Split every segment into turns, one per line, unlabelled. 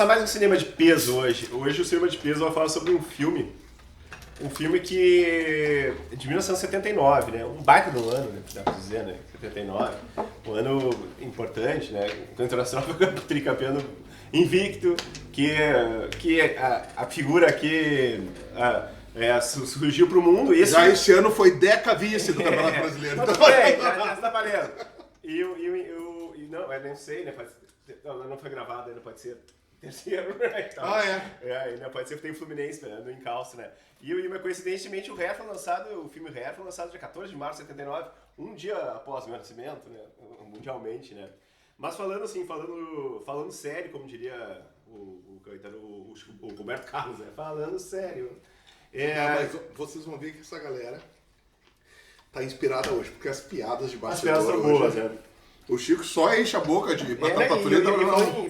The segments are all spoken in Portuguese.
começar mais um cinema de peso hoje. Hoje o cinema de peso vai falar sobre um filme. Um filme que é de 1979, né? Um baita do ano, né? Dá pra dizer, né? 79. Um ano importante, né? O Internacional foi tricampeão invicto, que a figura que surgiu pro mundo. E
esse ano foi Deca vice do Campeonato Brasileiro.
Mas tudo bem, já está valendo. Não, eu nem sei, né? Não foi gravado ainda, pode ser terceiro, né? Então, ainda pode ser que tem o Fluminense no encalço, né? Coincidentemente, o filme Hair foi lançado dia 14 de março de 79, um dia após meu nascimento, né? Mundialmente, né? Mas falando sério, como diria o Roberto Carlos, né? Falando sério.
Mas vocês vão ver que essa galera tá inspirada hoje, porque as piadas de bastidor
as piadas são boas, né?
O Chico só enche a boca de batata frita.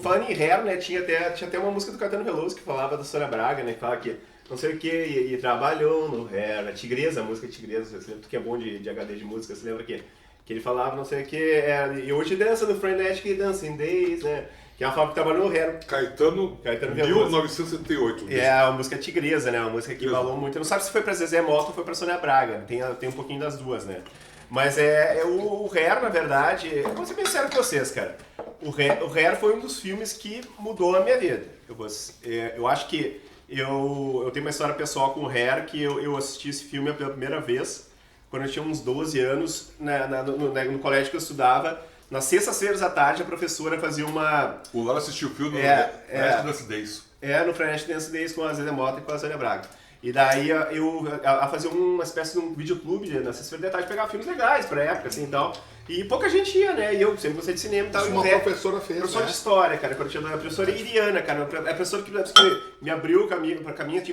Falando em Hair, né, tinha até uma música do Caetano Veloso que falava da Sônia Braga, né, que fala que não sei o que, e trabalhou no Hair, a Tigresa, a música Tigresa, você lembra que é bom de HD de música, você lembra que ele falava não sei o que, e hoje dança no Frenetic Dancing Days, né, que ela falava que trabalhou no Hair.
Caetano Veloso. 1978.
A música Tigresa, né, uma música que valou muito, não sabe se foi pra Zezé Mota ou foi pra Sônia Braga, tem um pouquinho das duas, né. Mas o Hair, na verdade, eu vou ser bem sério com vocês, cara. O Hair foi um dos filmes que mudou a minha vida. Eu acho que eu tenho uma história pessoal com o Hair, que eu assisti esse filme pela primeira vez, quando eu tinha uns 12 anos, no colégio que eu estudava. Nas sextas-feiras à tarde, a professora fazia uma...
O Lara assistiu o filme no Frenetic Dance Days.
No Frenetic Dance Days com a Zezé Mota e com a Sônia Braga. E daí ela fazia uma espécie de um videoclube, né, na sexta-feira da tarde, pegava filmes legais pra época, assim, e tal. E pouca gente ia, né, e eu sempre gostei de cinema e tal.
Isso uma professora fez,
professora de história, cara, quando eu tinha a professora Iriana, cara, a professora que me abriu o caminho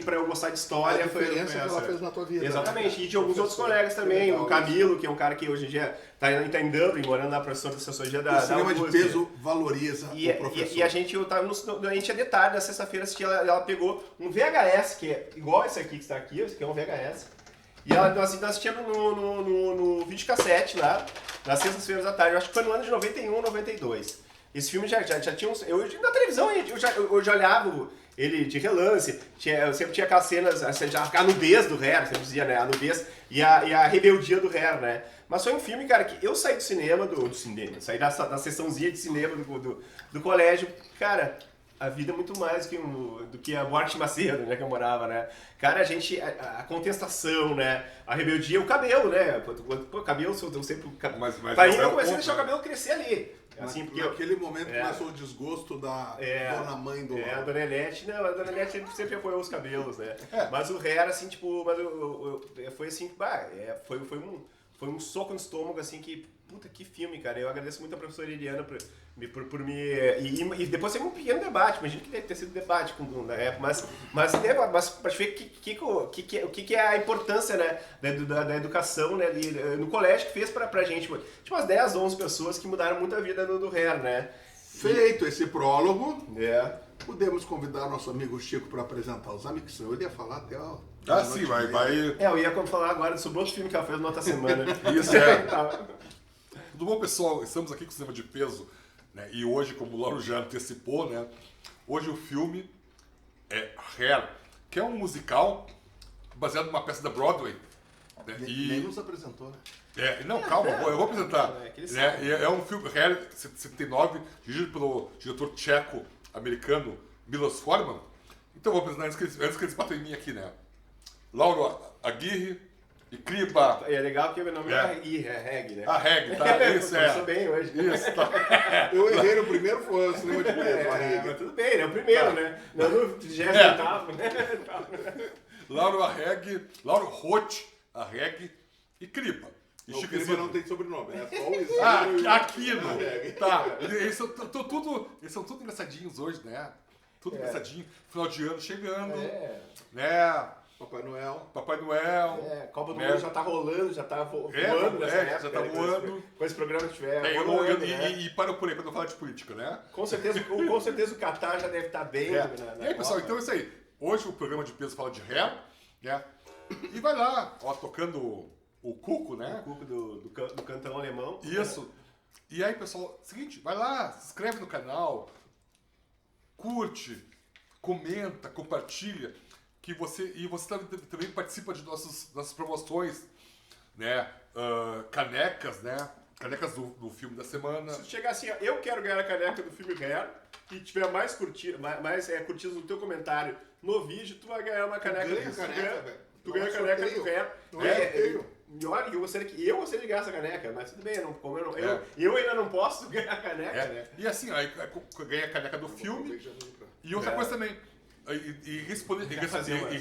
pra eu gostar de história.
A diferença que ela fez na tua vida.
Exatamente, né? E de alguns outros colegas também, o Camilo, que é um cara que hoje em dia tá em Dublin, morando na professora de sociologia da
O cinema de peso valoriza o professor.
E a gente tinha detalhe, na sexta-feira ela pegou um VHS, que é igual esse aqui que está aqui, esse aqui é um VHS, e nós assistimos no videocassete lá, nas sextas-feiras da tarde, eu acho que foi no ano de 91, 92. Esse filme já tinha uns... Na televisão eu já olhava ele de relance, eu sempre tinha aquelas cenas, a nudez do Hair, você dizia, né? A nudez e a rebeldia do Hair, né? Mas foi um filme, cara, que eu saí do cinema, saí da sessãozinha de cinema do colégio, cara... A vida é muito mais do que a Buarque de Macedo, né, que eu morava, né? Cara, a contestação, né? A rebeldia, o cabelo, né? O cabelo, eu sempre... Pra mim, eu comecei a deixar o cabelo crescer ali. Assim, porque
naquele momento começou o desgosto da dona mãe do...
a dona Elete, não, a dona Elete sempre apoiou os cabelos, né? Mas o Hair, assim, tipo, foi assim, foi um soco no estômago, assim, que... Puta, que filme, cara. Eu agradeço muito a professora Iriana por me... E depois teve um pequeno debate, imagino que deve ter sido debate na época, mas pra ver o que é a importância, né, da educação, né, no colégio que fez pra gente. Tipo, umas 10, 11 pessoas que mudaram muito a vida do Hair, né?
Feito esse prólogo, podemos convidar nosso amigo Chico para apresentar os amigos, senão ele ia falar até ó.
Sim, vai.
Eu ia falar agora sobre outro filme que ela fez na outra semana.
Isso, Tudo bom, pessoal? Estamos aqui com o cinema de peso, né? E hoje, como o Lauro já antecipou, né? Hoje o filme é Hair, que é um musical baseado numa peça da Broadway. Né?
Nem nos apresentou, né?
Não, calma, eu vou apresentar. É um filme, Hair, 79, dirigido pelo diretor tcheco-americano Milos Forman. Então eu vou apresentar antes que eles batem em mim aqui, né? Lauro Aguirre e Kriba.
É legal que o meu nome é Reg, né?
Reg, tá? Isso,
Começou bem hoje.
Isso, tá.
Eu errei no primeiro, foi o cinema de peso.
Mas tudo bem, né? O primeiro, né? Não no 38º, né?
Lauro Roth, Reg e Kriba.
E o Kriba não tem sobrenome, é só o Isidro.
Aquino. Tá. Eles são tudo engraçadinhos hoje, né? Tudo engraçadinho. Final de ano chegando. Né?
Papai Noel.
Copa do Mundo já tá rolando, já tá voando nessa época.
Já tá voando.
Com esse programa que tiver.
E para por aí, pra não falar de política, né?
Com certeza o Qatar já deve estar bem.
E aí, pessoal, então é isso aí. Hoje o programa de peso fala de Hair, né? E vai lá, ó, tocando o Cuco, né?
O Cuco do cantão alemão.
Isso. E aí, pessoal, seguinte, vai lá, se inscreve no canal, curte, comenta, compartilha, que você também participa de nossas promoções, né? Canecas, né? Canecas do filme da semana.
Se tu chegar assim, ó, eu quero ganhar a caneca do filme Hair e tiver mais curtidas no teu comentário no vídeo, tu vai ganhar uma caneca. Tu ganha a caneca do Hair. Eu gostaria de ganhar essa caneca, mas tudo bem, eu ainda não posso ganhar a caneca, né?
E assim, aí ganha a caneca do filme. E outra coisa também,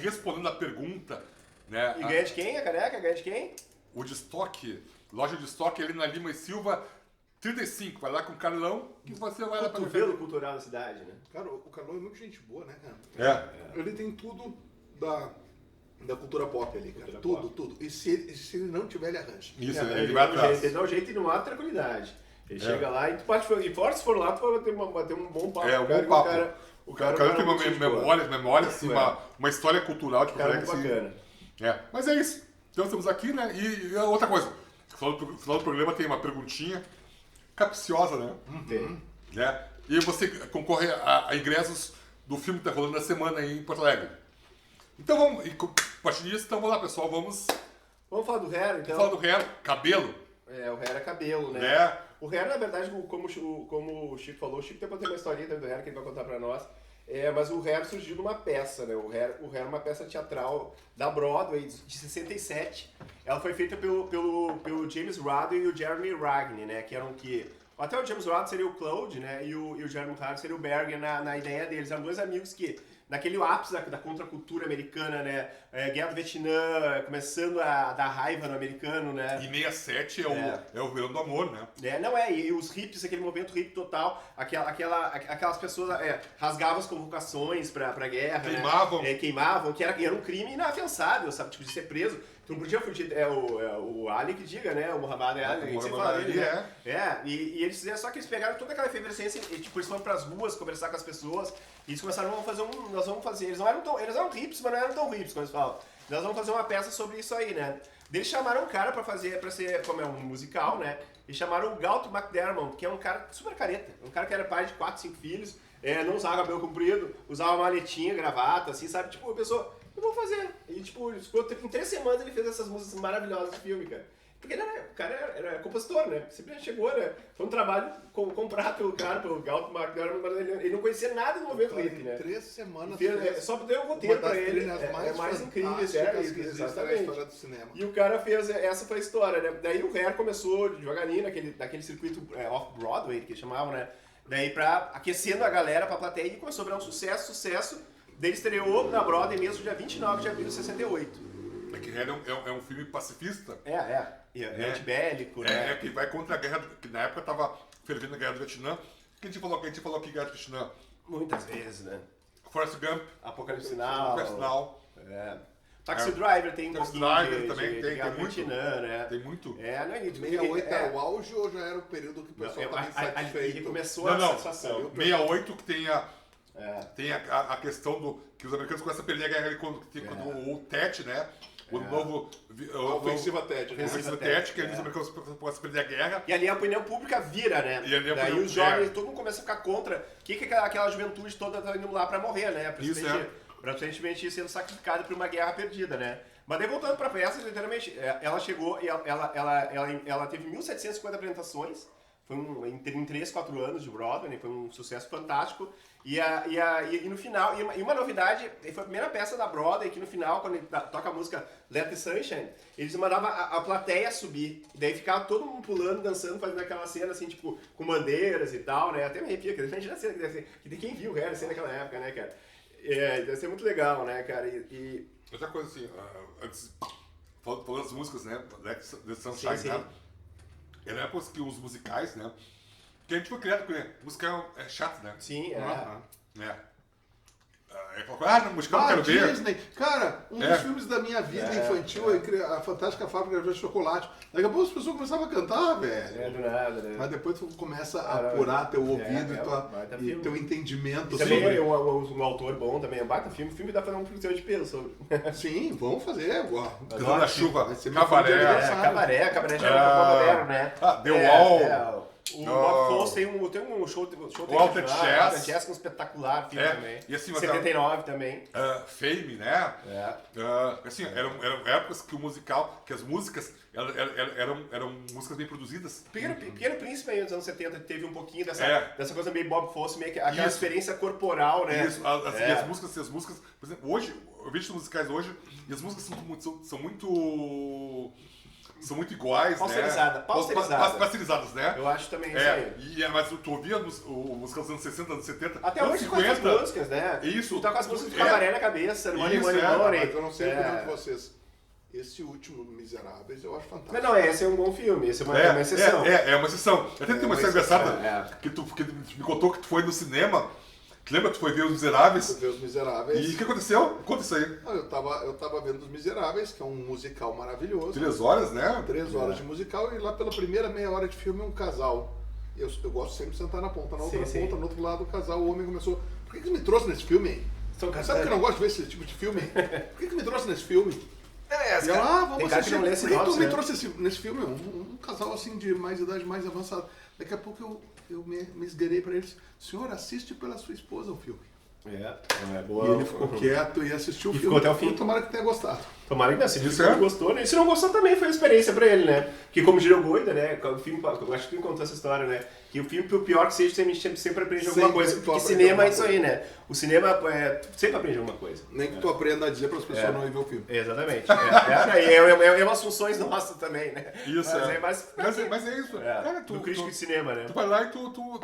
respondendo a pergunta, né?
E ganha de quem a caneca? Ganha de quem?
O de estoque, loja de estoque ali na Lima e Silva 35, vai lá com o Carlão que você vai lá para
o cultural da cidade, né?
Cara, o Carlão é muito gente boa, né, cara? Ele tem tudo da cultura pop ali, cara. Tudo. E se ele não tiver, ele arranja.
Isso, ele vai atrás.
Ele dá um jeito e não há tranquilidade. Ele chega lá e tu pode... E fora se for lá, tu vai bater um bom papo.
Um bom papo.
O cara
tem uma memória, assim, uma história cultural de
cara muito bacana.
Mas é isso. Então estamos aqui, né? E outra coisa. No final do programa tem uma perguntinha capciosa, né?
Tem.
Né? E você concorre a ingressos do filme que tá rolando na semana aí em Porto Alegre. Então vamos, a partir disso, então vamos lá, pessoal, vamos
falar do Hair, então.
Vamos falar do Hair, cabelo.
O Hair é cabelo, né? O Hair, na verdade, como o Chico falou, o Chico tem uma historinha dentro do Hair que ele vai contar pra nós. Mas o Hair surgiu numa peça, né? O Hair é uma peça teatral da Broadway de 67. Ela foi feita pelo James Rado e o Jeremy Ragni, né? Que eram até o James Rado seria o Claude, né? E o Jeremy Ragni seria o Berger na ideia deles. Eram dois amigos que, naquele ápice da contracultura americana, né? Guerra do Vietnã, começando a dar raiva no americano, né?
E 67 é o verão do amor, né?
E os hippies, aquele movimento hippie total, aquelas pessoas rasgavam as convocações pra guerra,
queimavam.
Né? Queimavam, que era um crime inafiançável, sabe? Tipo, de ser preso. Tu não podia fugir, o Ali que diga, né? O Muhammad Ali, que você fala dele, né? E eles fizeram, só que eles pegaram toda aquela efervescência e tipo, eles foram pras ruas conversar com as pessoas e eles começaram a fazer eles eram hippies, mas não eram tão hippies, quando eles falam. Nós vamos fazer uma peça sobre isso aí, né? Eles chamaram um cara pra ser, como é um musical, né? E chamaram o Galton McDermott, que é um cara super careta, um cara que era pai de 4, 5 filhos, não usava cabelo comprido, usava maletinha, gravata, assim, sabe? Tipo, a pessoa... Eu vou fazer. E, tipo, em 3 semanas ele fez essas músicas maravilhosas de filme, cara. Porque o cara era compositor, né? Simplesmente chegou, né? Foi um trabalho comprado pelo Galton McDermott, mas ele não conhecia nada do movimento hippie, né?
3 semanas.
Só deu o roteiro pra ele. Mais incrível, exatamente.
História do cinema.
E o cara fez, essa foi a história, né? Daí o Hair começou devagarinho naquele circuito off-Broadway, que chamavam, né? Daí aquecendo a galera pra plateia e começou a virar um sucesso. Daí estreou na Broadway mesmo, dia 29 de abril de 68.
Que Hair é um filme pacifista.
Antibélico, né?
Que vai contra a guerra, que na época tava fervendo a guerra do Vietnã. Que a gente falou que guerra do Vietnã?
Muitas vezes, né?
Forrest Gump.
Apocalipse Now. Taxi
Driver
tem
Taxi Driver também tem muito.
Vietnã, né?
Tem muito.
No início.
68 era o auge ou já era o período que o pessoal estava insatisfeito?
Começou a satisfação.
68 que tem a questão que os americanos começam a perder a guerra quando o TET, né? O novo...
A ofensiva TET, né?
Que os americanos começam a perder a guerra.
E ali a opinião pública vira, né? Daí os jovens, todo mundo começa a ficar contra. Que aquela juventude toda tá indo lá pra morrer, né? Aparentemente sendo sacrificada por uma guerra perdida, né? Mas daí voltando pra peça, literalmente, ela chegou e ela teve 1.750 apresentações. Foi em 3, 4 anos de Broadway, né? Foi um sucesso fantástico. E no final, e uma novidade, foi a primeira peça da Broadway que no final, quando ele toca a música Let the Sunshine, eles mandavam a plateia subir. E daí ficava todo mundo pulando, dançando, fazendo aquela cena assim, tipo, com bandeiras e tal, né? Até me arrepia, que imagina a cena que tem quem viu o Hair assim naquela época, né, cara? Deve ser muito legal, né, cara?
Outra coisa assim, antes, falando das músicas, né? Let the Sunshine,
sim.
Né? Era época que os musicais, né? Que a gente foi criado com musical é chato, né?
Sim,
no musical não quero ver.
Disney. Cara, dos filmes da minha vida infantil, a Fantástica Fábrica de Chocolate. Daqui a pouco as pessoas começavam a cantar, velho.
Do nada, né?
Mas depois tu começa a apurar teu ouvido e teu entendimento.
E também um autor bom também, é um baita filme. O filme dá pra dar um produção de peso sobre.
Sim, vamos fazer.
Cantando na chuva,
vai ser
Cabaré.
Cabaré já era um pouco moderno, né?
The Wall.
O Bob Fosse tem um show
o Altered Jazz.
Jazz, que é um espetacular filme também.
E assim,
79 também.
Fame, né? Assim, eram épocas que o musical, que as músicas eram músicas bem produzidas.
Pequeno Príncipe aí nos anos 70 teve um pouquinho dessa coisa meio Bob Fosse, meio que aquela experiência corporal, né?
Isso, e as músicas, por exemplo, hoje, eu vejo os musicais hoje, e as músicas são muito iguais, pasteurizadas, né?
Eu acho também isso aí.
Mas tu ouvia o musical dos anos 60, anos 70,
até hoje
50,
com as músicas, né?
Isso.
Tu tá com as músicas do Cabaré na cabeça, Money,
Mas eu não sei a opinião de vocês. Esse último Miseráveis eu acho fantástico.
Não, esse é um bom filme, esse é uma exceção.
É uma exceção. Até tem uma história engraçada que tu me contou que tu foi no cinema. Lembra que tu foi ver Os Miseráveis?
Ver Os Miseráveis.
E o que aconteceu? Conta isso aí.
Eu tava vendo Os Miseráveis, que é um musical maravilhoso.
3 horas, né?
3 horas de musical, e lá pela primeira meia hora de filme um casal. Eu gosto sempre de sentar na ponta, na outra ponta, no outro lado o casal, o homem começou. Por que me trouxe nesse filme? Sabe que eu não gosto de ver esse tipo de filme? Por que me trouxe nesse filme? E ela, vamos assistir. Por que tu me trouxe nesse filme? Um casal assim de mais idade, mais avançada. Daqui a pouco eu me esgueirei pra eles. Senhor, assiste pela sua esposa o filme.
É boa.
E ele ficou quieto e assistiu o filme.
Ficou até o fim.
Tomara que tenha gostado.
Tomara que não, se ele gostou, né? E se não gostou também foi uma experiência pra ele, né? Que como diria o Goida, né? O filme, eu acho que tu me contou essa história, né? Que o filme, por pior que seja, a gente sempre aprende alguma coisa. Porque cinema é isso aí, né? O cinema sempre aprende alguma coisa.
Nem que tu aprenda a dizer para as pessoas não ir ver o filme.
Exatamente. É umas funções nossas também, né?
Isso, mas é isso.
Cara, do crítico de cinema, né?
Tu vai lá e tu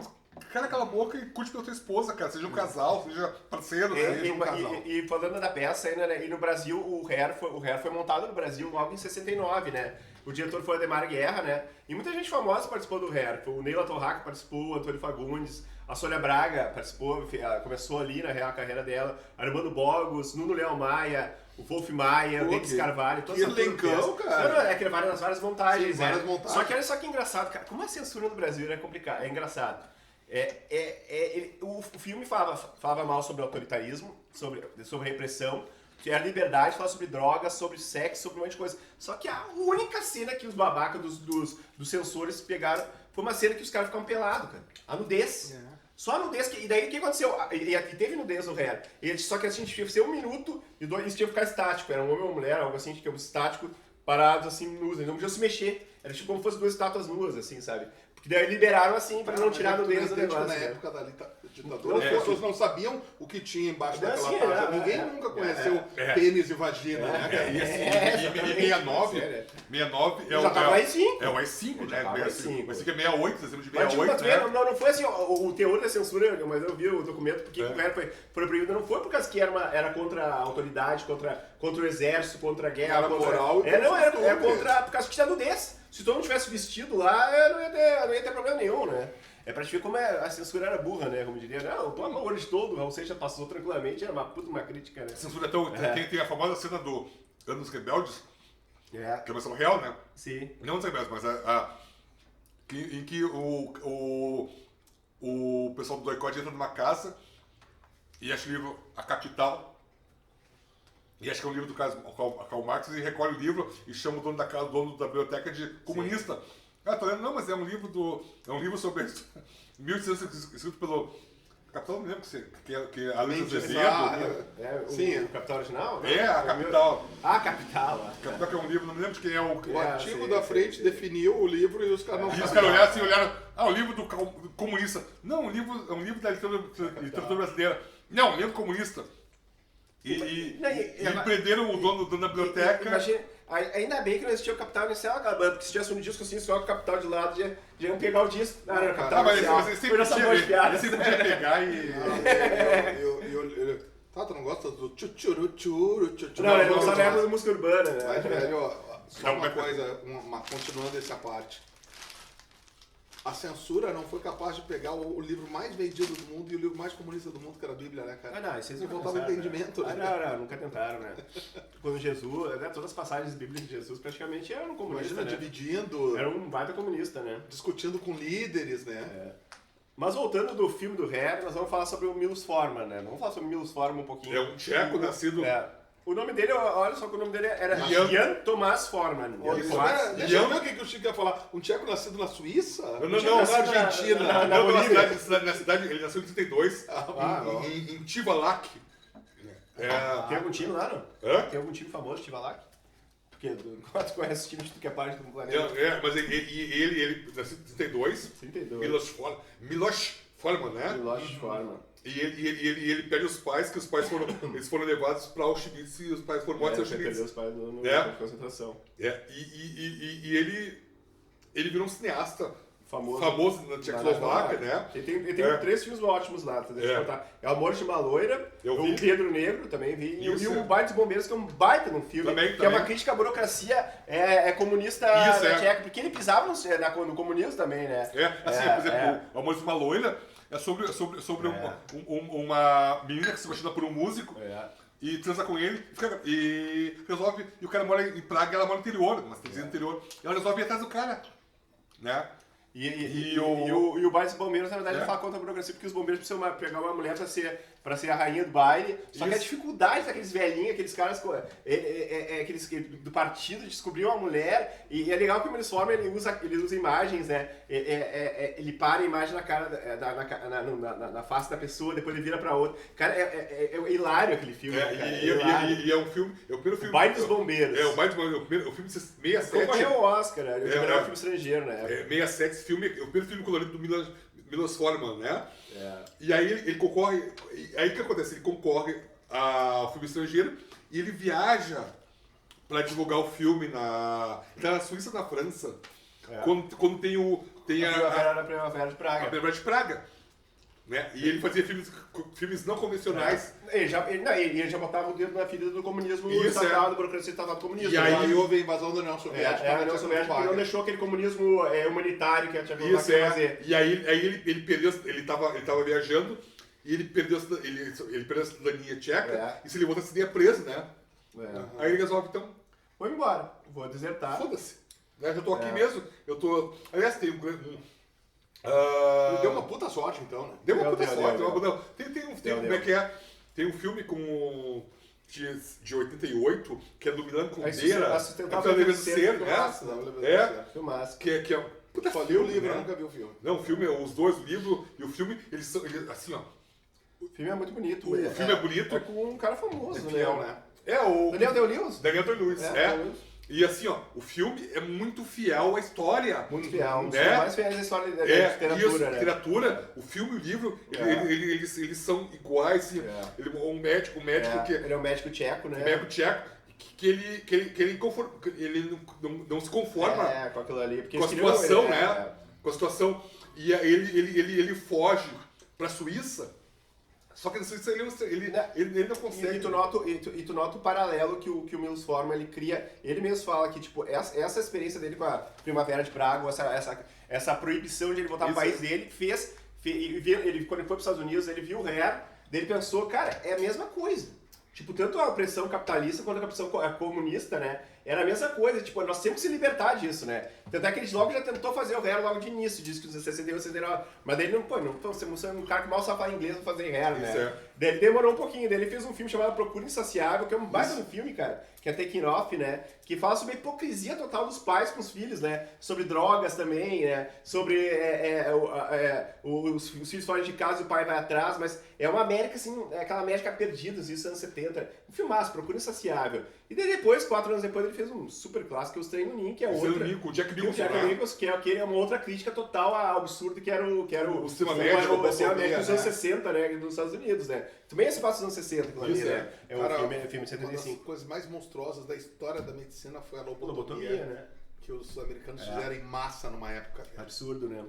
cara, cala a boca e curte pela tua esposa, cara. Seja um casal, seja parceiro, seja um casal.
E falando da peça ainda, né? E no Brasil, o Hair foi montado no Brasil logo em 69, né? O diretor foi o Ademar Guerra, né? E muita gente famosa participou do Hair. O Neila Torraca participou, o Antônio Fagundes, a Sônia Braga participou, começou ali na real carreira dela, Armando Bogos, Nuno Leão Maia, o Wolf Maia, o Denis Carvalho, todos
esse elencão, cara.
Não, é que nas várias montagens.
Sim, várias montagens.
Só que olha só que engraçado, cara. Como a censura no Brasil é complicado, é engraçado. O filme falava mal sobre autoritarismo, sobre repressão, que era liberdade, falava sobre drogas, sobre sexo, sobre um monte de coisa. Só que a única cena que os babacas dos censores pegaram foi uma cena que os caras ficavam pelados, cara. A nudez. Só a nudez. E daí o que aconteceu? E teve nudez no Hair. Só que a gente tinha que ser 1 minuto e eles tinham que ficar estático. Era um homem ou uma mulher, algo assim, que estático, parados assim, nus. Eles não podiam se mexer. Era tipo como se fossem 2 estátuas nuas, assim, sabe? Porque daí liberaram assim, pra não tirar no dedo do negócio.
Na época da ditadura, as pessoas não sabiam o que tinha embaixo daquela parte. Ninguém nunca conheceu pênis e vagina, né?
E 69 é
já tava AI-5.
É o AI-5, né? O AI-5 é 68, dezembro de
Mas
68, né?
Não foi assim, o teor da censura, mas eu vi o documento, porque o Hair foi proibido, não foi por causa que era contra a autoridade, contra o exército, contra a guerra,
era
contra...
moral.
Era contra, por causa que tinha nudez. Se todo mundo tivesse vestido lá, não ia ter problema nenhum, né? É pra te ver como a censura era burra, né? Como diria, não, toma o olho de todo, o Raul Seixas passou tranquilamente, era uma puta uma crítica, né?
A censura tem a famosa cena do Anos Rebeldes, que é uma versão real, né?
Sim.
Não Anos Rebeldes, mas em que o pessoal do boicote entra numa casa e acha o livro A Capital. E acho que é um livro do Karl Marx, e recolhe o livro e chama o dono da casa, o dono da biblioteca de comunista. Ah, tô lendo, não, mas é um livro sobre 1800 escrito pelo Capital, não lembro que a Luísa Azevedo.
Sim, o Capital original? Né?
A Capital.
A Capital.
Capital, que é um livro, não me lembro de quem é o
artigo da frente definiu o livro e os caras não sabiam.
E os caras olharam, o livro do comunista. Não, é um livro da literatura brasileira. Não, um livro comunista. E prenderam o dono da biblioteca.
Imagina, ainda bem que não existia o Capital Inicial, porque se tivesse um disco assim, só o Capital de lado, já iam pegar o disco. Não, era o Capital Inicial.
Mas você podia pegar e...
Tá, tu não gosta do tchutchuru?
Não, ele não sabe a da música urbana, né?
Mas, velho, só uma coisa, continuando essa parte. A censura não foi capaz de pegar o livro mais vendido do mundo e o livro mais comunista do mundo, que era a Bíblia, né, cara?
Não, isso
não faltava entendimento.
Né? Não, nunca tentaram, né? Quando Jesus, né, todas as passagens bíblicas de Jesus praticamente eram comunistas.
Imagina,
né?
dividindo.
Era um baita comunista, né?
Discutindo com líderes, né?
Mas voltando do filme do Hair, nós vamos falar sobre o Milos Forman, né? Vamos falar sobre o Milos Forman um pouquinho.
É um tcheco nascido
O nome dele, olha só que o nome dele era Jan Thomas Forman.
Deixa eu ver o que o Chico ia falar. Um tcheco nascido na Suíça?
Não,
na Argentina.
Na Bolívia. Na cidade, ele nasceu em 32, em Tivalak.
Tem algum time lá, não?
Hã?
Tem algum time famoso, Tivalak? Porque tu conhece os times de tu que é parte do planeta.
Mas ele nasceu em 32.
32.
Miloš Forman, né?
Miloš Forman.
E ele perde os pais, que os pais foram levados para Auschwitz e os pais foram mortos em Auschwitz.
Perdeu os pais no campo de concentração.
E ele virou um cineasta
famoso
na Tchecoslováquia, né?
Ele tem 3 filmes ótimos lá, deixa eu contar. É O Amor de uma Loira, o Pedro Negro, também vi, e o Baita dos Bombeiros, que é um baita no filme, que é uma crítica à burocracia comunista da Tcheca, porque ele pisava no comunismo também, né?
Por exemplo, O Amor de uma Loira é sobre uma menina que se apaixona por um músico e transa com ele e resolve. E o cara mora em Praga, ela mora no interior, uma cidadezinha no interior, e ela resolve ir atrás do cara, né?
E o baile dos bombeiros, na verdade, ele fala contra a burocracia, porque os bombeiros precisam pegar uma mulher pra ser a rainha do baile. Só que a dificuldade daqueles velhinhos, aqueles caras aqueles do partido, de descobrir uma mulher. E é legal que o Milos Forman, ele usa imagens, né? Ele para a imagem na cara, na face da pessoa, depois ele vira pra outra. Cara, é hilário aquele filme.
E é um filme. É o primeiro filme.
O Baile dos Bombeiros.
O Baile dos Bombeiros. O filme de 67.
Concorreu ao Oscar, né? O melhor filme estrangeiro, né?
67, esse filme, é o primeiro filme colorido do Milos Forman, né? E aí ele concorre. Aí o que acontece? Ele concorre ao filme estrangeiro e ele viaja para divulgar o filme na Suíça, na França. Quando tem
a Primavera de Praga.
A Primavera de Praga. Né? E ele fazia filmes não convencionais.
Ele já botava o dedo na ferida do comunismo estatal, da burocracia estatal do comunismo.
E aí houve a invasão da União Soviética.
A União Soviética não deixou aquele comunismo humanitário que a Tchecoslováquia fazer.
E aí ele perdeu, ele tava viajando e ele perdeu a cidadania tcheca e se levou da cidadania preso, né? Aí ele resolve, então...
Vou embora, vou desertar.
Foda-se. Eu tô aqui mesmo, aliás, tem
deu uma puta sorte, então, né?
Deu uma puta sorte. Como é que é? Tem um filme de 88, que é do Milan Kundera.
Filmaço.
Que é puta
só li o livro, eu nunca vi o filme.
Não, o filme, os dois, o livro e o filme, eles são, assim, ó.
O filme é muito bonito.
O filme é bonito.
É com um cara famoso,
né?
O
Daniel Day-Lewis.
Daniel Day-Lewis, E assim, ó, o filme é muito fiel à história.
Muito fiel, um dos mais fiéis à história da literatura, né?
Literatura, o filme e o livro, eles são iguais. Assim, ele é um médico que...
Ele é um médico tcheco, né?
Médico tcheco, que ele não se conforma
com aquilo ali, porque
com a situação, né? Com a situação. E ele foge pra Suíça. Só que na Suíça ele não consegue.
E tu nota o paralelo que o Milos Forman ele cria. Ele mesmo fala que tipo, essa experiência dele com a Primavera de Praga, essa proibição de ele voltar pro país dele, ele, quando ele foi para os Estados Unidos, ele viu o Hair, daí ele pensou, cara, é a mesma coisa. Tipo, tanto a opressão capitalista quanto a opressão comunista, né? Era a mesma coisa, tipo, nós temos que se libertar disso, né? Tanto é que ele logo já tentou fazer o Hair logo de início, disse que os 61, 69, mas daí ele você é um cara que mal sabe falar inglês pra fazer Hair, né? Daí ele demorou um pouquinho, daí ele fez um filme chamado Procura Insaciável, que é um baita no filme, cara, que é Taking Off, né? Que fala sobre a hipocrisia total dos pais com os filhos, né? Sobre drogas também, né? Sobre os filhos fora de casa e o pai vai atrás, mas é uma América, assim, aquela América perdida, assim, dos anos 70. Um filmaço, Procura Insaciável. E daí depois, 4 anos depois, ele fez um super clássico, que é o Estranho no Ninho, que é outra...
O Jack Nicholson,
que é uma outra crítica total ao absurdo que era o
sistema médico
dos anos 60, né? Dos Estados Unidos, né? Também se passa nos anos 60, aquilo ali, né? É um filme de 75.
Uma das coisas mais monstruosas da história da medicina foi a lobotomia, né? Que os americanos fizeram em massa numa época.
Absurdo, né?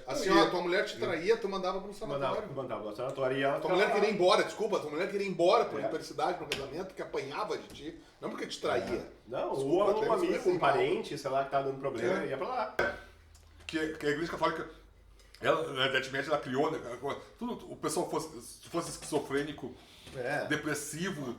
Assim, ó, tua mulher te traía, tu mandava pro sanatório.
Mandava pro sanatório e ela...
Tua mulher queria ir embora, desculpa, tua mulher queria ir embora por infelicidade no casamento, que apanhava de ti, não porque te traía.
Não, ou um amigo, um parente, sei lá, que tava dando problema, ia pra lá.
Que a Igreja Católica, ela, evidentemente, ela criou, né, tudo, o pessoal fosse esquizofrênico, depressivo,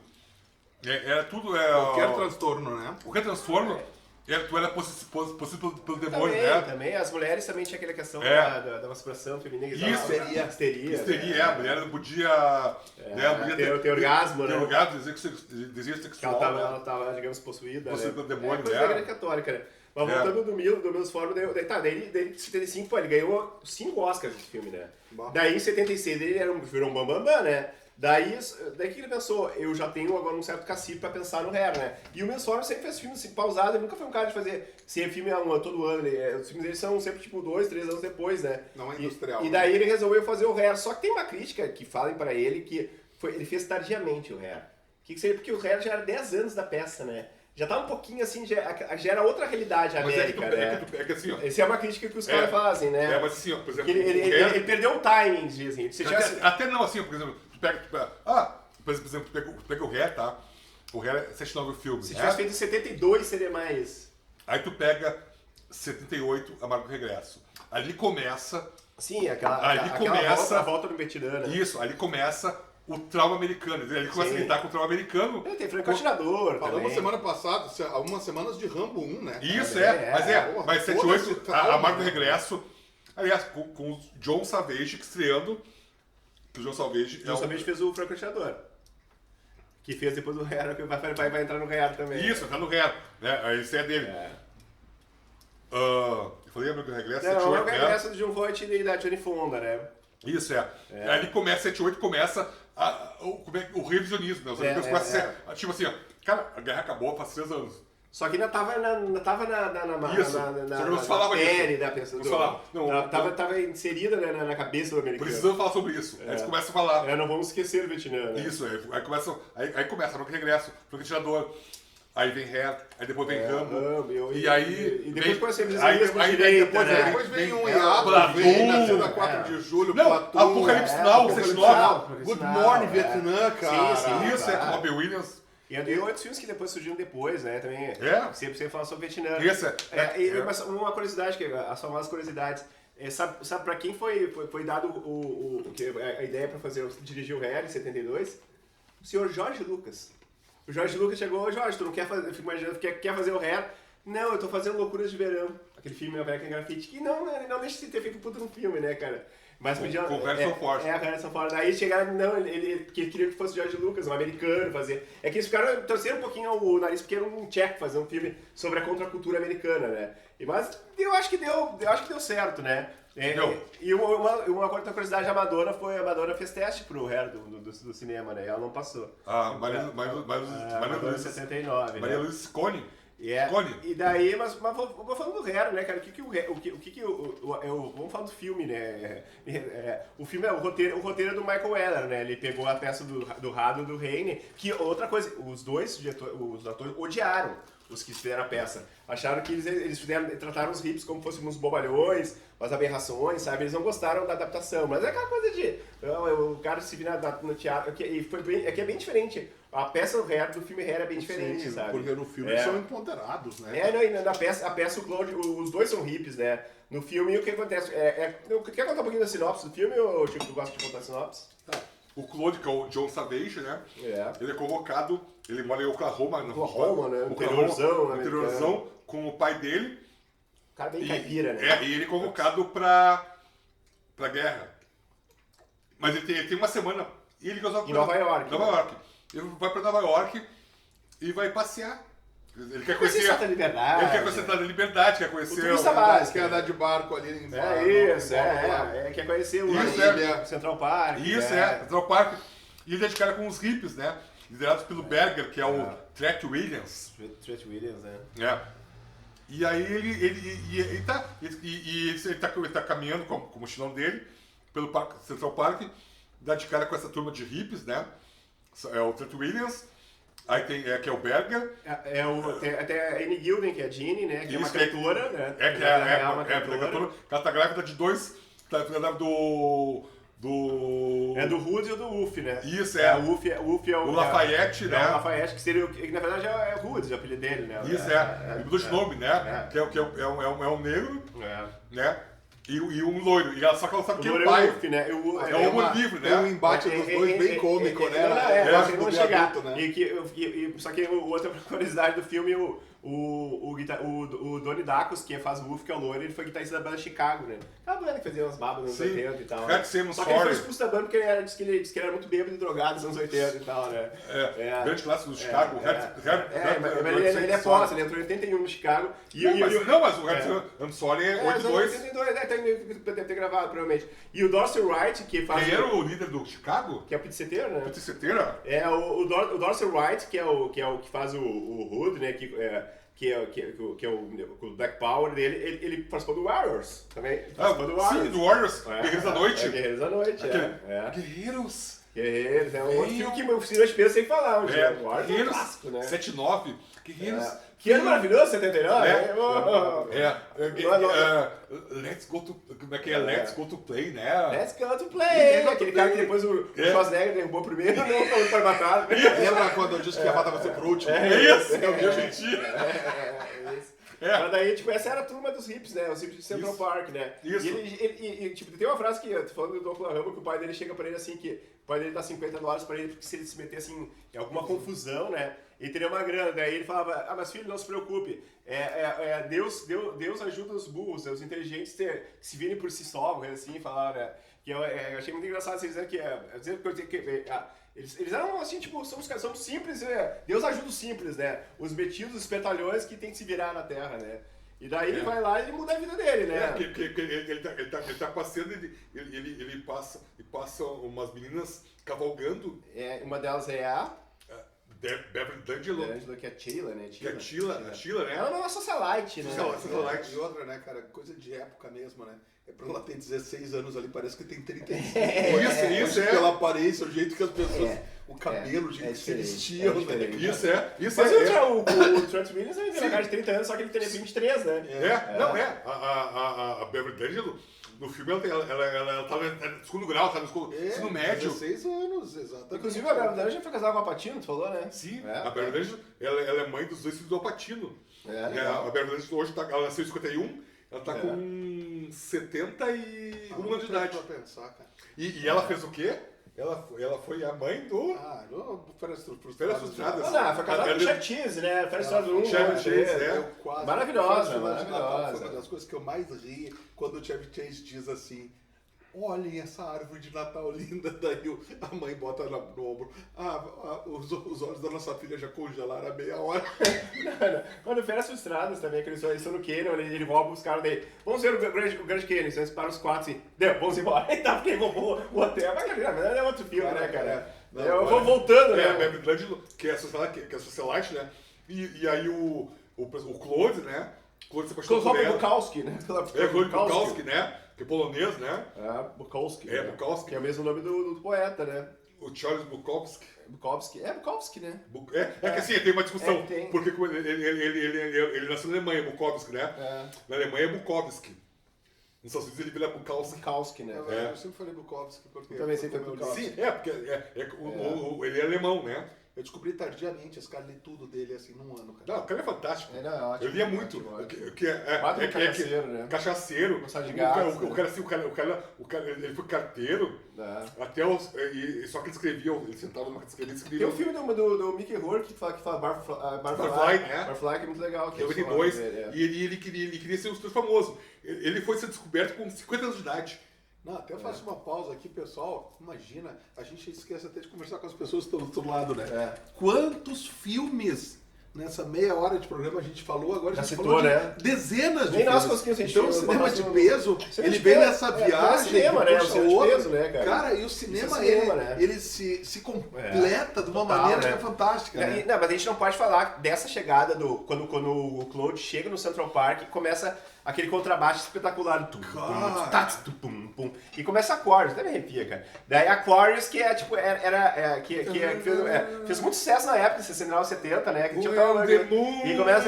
era tudo...
Qualquer transtorno, né?
Qualquer transtorno, Tu era possuído pelo demônio,
também,
né?
Também, as mulheres também tinham aquela questão da masturbação feminina.
Isso,
histeria.
a mulher não podia...
ter orgasmo,
ter
né?
orgasmo, desejo
Que
sexual.
ela tava, digamos, possuída.
Possuída pelo demônio,
coisa da igreja católica, né? Mas voltando do Meus Formas, daí em 75, pô, ele ganhou 5 Oscars desse filme, né? Daí em 76 ele virou um bambambam, né? Daí que ele pensou, eu já tenho agora um certo cacife pra pensar no Hair, né? E o Meus Formas sempre fez filmes assim, pausados, ele nunca foi um cara de fazer filme todo ano, os filmes dele são sempre tipo 2, 3 anos depois, né?
Não é industrial.
E daí ele resolveu fazer o Hair, só que tem uma crítica que falem pra ele que ele fez tardiamente o Hair. Que seria porque o Hair já era 10 anos da peça, né? Já tá um pouquinho assim, já era outra realidade América, né?
É que assim, ó.
Essa é uma crítica que os caras fazem, né?
Mas assim, ó, por exemplo...
Ele perdeu o timing, dizem.
Até não, assim, por exemplo, por exemplo, tu pega o Hair, tá? O Hair é 79 o filme.
Se tivesse feito em 72, seria mais...
Aí tu pega 78, Amargo Regresso. Ali começa...
Sim, a volta do Vietnã, né?
Isso, ali começa o trauma americano. Ali começa a lidar com o trauma americano.
Tem Franco Atirador
Falamos
também.
semana passada, algumas semanas de Rambo 1, né?
Isso, mas 78, Amargo Regresso. Aliás, com o John Savage estreando. O John Savage
fez o Franco Atirador. Que fez depois o Hair, que vai entrar no Hair também.
Isso, tá no Hair. Né? Esse é dele. Eu falei Amargo Regresso,
Não,
78,
o Amargo Regresso do John Voight e da Jane Fonda, né?
Isso, Ali começa, 78 começa o revisionismo, né? Os americanos começam a ser, tipo assim, ó, cara, a guerra acabou faz 3 anos.
Só que ainda tava
série
da pessoa. Tava inserida na cabeça do americano.
Precisamos falar sobre isso. Aí eles começam a falar.
Não vamos esquecer o Vietnã, né?
Isso, aí começa no regresso, Franco Atirador. Aí vem Hair, aí depois vem Rambo.
E aí. E depois começa
depois vem um hiato, vem nascendo a 4 de julho.
Não, Apocalipse Now, 79.
Good Morning, Vietnã, cara.
Sim,
Isso, com Robbie Williams.
E outros filmes que depois surgiram depois, né? Também. Sempre falam sobre o Vietnã. Mas uma curiosidade, as famosas curiosidades. Sabe pra quem foi dado a ideia pra dirigir o Hair em 72? O senhor Jorge Lucas. O Jorge Lucas chegou, Jorge, tu não quer fazer, fico imaginando, quer fazer o Hair? Não, eu tô fazendo Loucuras de Verão. Aquele filme American Graffiti, que não deixa de ter feito um puto no filme, né, cara? Mas podia...
Com o Harrison Ford.
A Harrison Ford. Aí chegaram, ele queria que fosse o George Lucas, um americano, fazer. É que eles ficaram, torceram um pouquinho o nariz, porque era um tcheco fazer um filme sobre a contracultura americana, né? Mas eu acho que deu certo, né? E uma outra curiosidade, a Madonna fez teste pro Hair do cinema, né? E ela não passou.
Maria
Luísa 79.
Maria Luísa Cone.
E daí, mas vou falando do Hair, né, cara? Vamos falar do filme, né? O filme o roteiro do Michael Weller, né? Ele pegou a peça do Rado e do Heine, que outra coisa, os atores odiaram os que fizeram a peça. Acharam que eles trataram os hips como fossem uns bobalhões, umas aberrações, sabe? Eles não gostaram da adaptação, mas é aquela coisa de o cara se vir no teatro, que é bem diferente. A peça do filme Hair é bem diferente, sabe?
Porque no filme eles são empoderados, né?
A peça o Claude, os dois são hippies, né? No filme, o que acontece? Quer contar um pouquinho da sinopse do filme, ou Chico, tu gosta de contar a sinopse?
Tá. O Claude, que é o John Savage, né? Ele é convocado, ele mora em Oklahoma,
né? Interiorzão,
com o pai dele.
O cara bem caipira, né?
E ele é convocado pra guerra. Mas ele tem uma semana. E ele
em Nova York.
Ele vai pra Nova York e vai passear. Ele quer conhecer
a Liberdade.
Ele quer conhecer a Liberdade, quer conhecer
o turista básico,
quer andar de barco ali em
quer conhecer o Central Park.
Central Park. E ele é de cara com os hippies, né? Liderados pelo Berger, que é o Treat Williams.
Treat Williams, né?
E aí ele tá caminhando com o mochilão dele pelo Central Park, dá de cara com essa turma de hippies, né? É o Treat Williams. Aí tem que é o Berger.
Tem até a Annie Gilden, que é a Jeannie, né? Que é uma cantora, né?
Uma cantora. Ela tá grávida de dois. Tá grávida do.
É do Rude e do Uff, né?
Isso,
O Uff é o
Lafayette, né?
O Lafayette, que na verdade é o Rude, é o apelido dele, né?
Isso, ele mudou de nome, né? Que é um negro, né? E um loiro. Só que ela sabe que é o
loiro
pai.
Luffy, né?
É o Homo livre, né?
Tem um embate dos dois bem cômico, né?
Não,
Do
não chegar.
viaduto, né?
Só que outra curiosidade do filme, o Donnie Dacus, que faz o Luffy, que é o loiro, ele foi guitarrista da banda Chicago, né? Aquela banda que fazia umas babas nos anos 80 e tal.
Red Simmons
Só que ele foi
Story.
expulso da banda porque ele disse que ele era muito bêbado e drogado nos anos 80 e tal, né?
Grande clássico do Chicago.
Mas ele é pós, ele entrou em 81 no Chicago.
Mas o Red Simmons Story é 82.
82, deve ter gravado, provavelmente. E o Dorsey Wright, que faz...
Quem era o líder do Chicago?
Que é o pizzeteiro, né?
Pizzeteira?
É, o Dorsey Wright, que é o que faz o Hood, né? Que é o Black Power dele, ele participou do Warriors também.
Sim, do Warriors. Guerreiros da Noite.
Guerreiros da Noite,
Guerreiros.
Guerreiros, é um outro filme que o Cine pensa sem falar. O Warriors é um clássico, né?
7-9. Guerreiros.
Que ano maravilhoso, 79,
Let's go to... Como é que é? Let's go to play, né?
Let's go to play! Aquele cara que depois o Schwarzenegger derrubou primeiro, não falou para matar.
Lembra quando eu disse que ia matar você por último?
Isso, eu vi hoje em dia.
Mas daí, tipo, essa era a turma dos hips, né? Os hips de Central Park, né?
Isso.
E tipo, tem uma frase que, eu tô falando do Oklahoma, que o pai dele chega pra ele assim, que o pai dele dá $50 pra ele, porque se ele se meter assim em alguma confusão, né? Ele teria uma grana. Daí ele falava, mas filho, não se preocupe. Deus ajuda os burros, os inteligentes que se virem por si só, assim, falaram, né? Que eu achei muito engraçado vocês dizendo eles eram assim, tipo, somos simples, Deus ajuda os simples, né? Os metidos, os petalhões que tem que se virar na terra, né? E daí ele vai lá e ele muda a vida dele, né?
Ele tá passeando, ele passa umas meninas cavalgando.
Uma delas é a
Beverly D'Angelo.
que é Sheila, né?
Que é Sheila, né?
Ela não é socialite, né?
E outra, né, cara, coisa de época mesmo, né? Pra ela ter 16 anos ali, parece que tem 35.
Isso é.
Pela aparência, o jeito que as pessoas... O cabelo, o jeito que se vestiam, né?
Isso é.
O Trent Williams ainda tem cara de 30 anos, só que ele teria 23, né?
A Beverly D'Angelo, no filme, ela tá no segundo grau, tá no ensino médio.
16 anos, exatamente.
Inclusive, a Beverly D'Angelo foi casada com a Patino, tu falou, né?
Sim, a Beverly D'Angelo, ela é mãe dos dois filhos do Al Pacino. A Beverly D'Angelo hoje, ela nasceu em 51, ela tá com 71 anos de idade. E ela fez o quê? Ela foi a mãe do...
Férias
Frustradas. Foi casada com o Chevy Chase, né? Férias Frustradas 1.
Chevy Chase,
Maravilhosa.
Foi uma das coisas que eu mais ri quando o Chevy Chase diz assim: olhem essa árvore de Natal linda. Daí a mãe bota no ombro. Os olhos da nossa filha já congelaram há meia hora.
Quando Férias Frustradas também, que eles estão no Canyon, ele rouba os caras daí. Vamos ver o Grande Canyon, eles param os quatro assim, vamos embora. E tá, porque roubou o hotel. Mas na verdade é outro filme, né, cara? Eu vou voltando, né?
A Beverly D'Angelo, que é a socialite, né? E aí o Claude, né? Claude se apaixonou por ela.
Bukowski, né?
Claude Bukowski, né? Que é polonês, né?
Bukowski.
Bukowski.
Que é o mesmo nome do poeta, né?
O Charles Bukowski.
Bukowski, né?
Que assim, tem uma discussão.
Tem.
Porque ele nasceu na Alemanha, Bukowski, né? Na Alemanha é Bukowski. Nos Estados Unidos ele vira
Bukowski, né?
Eu sempre falei Bukowski. Porque
eu também sempre falei Bukowski.
Sim, porque ele é alemão, né?
Eu descobri tardiamente, esse cara lê tudo dele assim num ano, cara.
Não, o cara é fantástico.
Ele é ótimo.
Eu lia muito.
Cachaceiro, né?
Cachaceiro.
Gostava de gás,
o cara, ele foi carteiro. Até só que ele escrevia, ele sentava numa escrevia.
Tem um filme do Mickey Rourke que fala
Barfly, né?
Barfly, que é muito legal.
Que é 82. E ele queria ser um escritor famoso. Ele foi ser descoberto com 50 anos de idade.
Não, até faço uma pausa aqui, pessoal. Imagina, a gente esquece até de conversar com as pessoas que estão do outro lado, né? Quantos filmes nessa meia hora de programa a gente falou? Agora a gente falou de dezenas de filmes. Então o cinema de peso, ele vem nessa viagem.
Cinema, né? O cinema de peso, né, cara?
Cara, e o cinema, ele se completa de uma maneira que é fantástica. Né?
Não, mas a gente não pode falar dessa chegada quando o Claude chega no Central Park e começa aquele contrabaixo espetacular. E começa Aquarius, até me arrepia, cara. Daí Aquarius, que é tipo, fez muito sucesso na época, 69, 70, né? Que tinha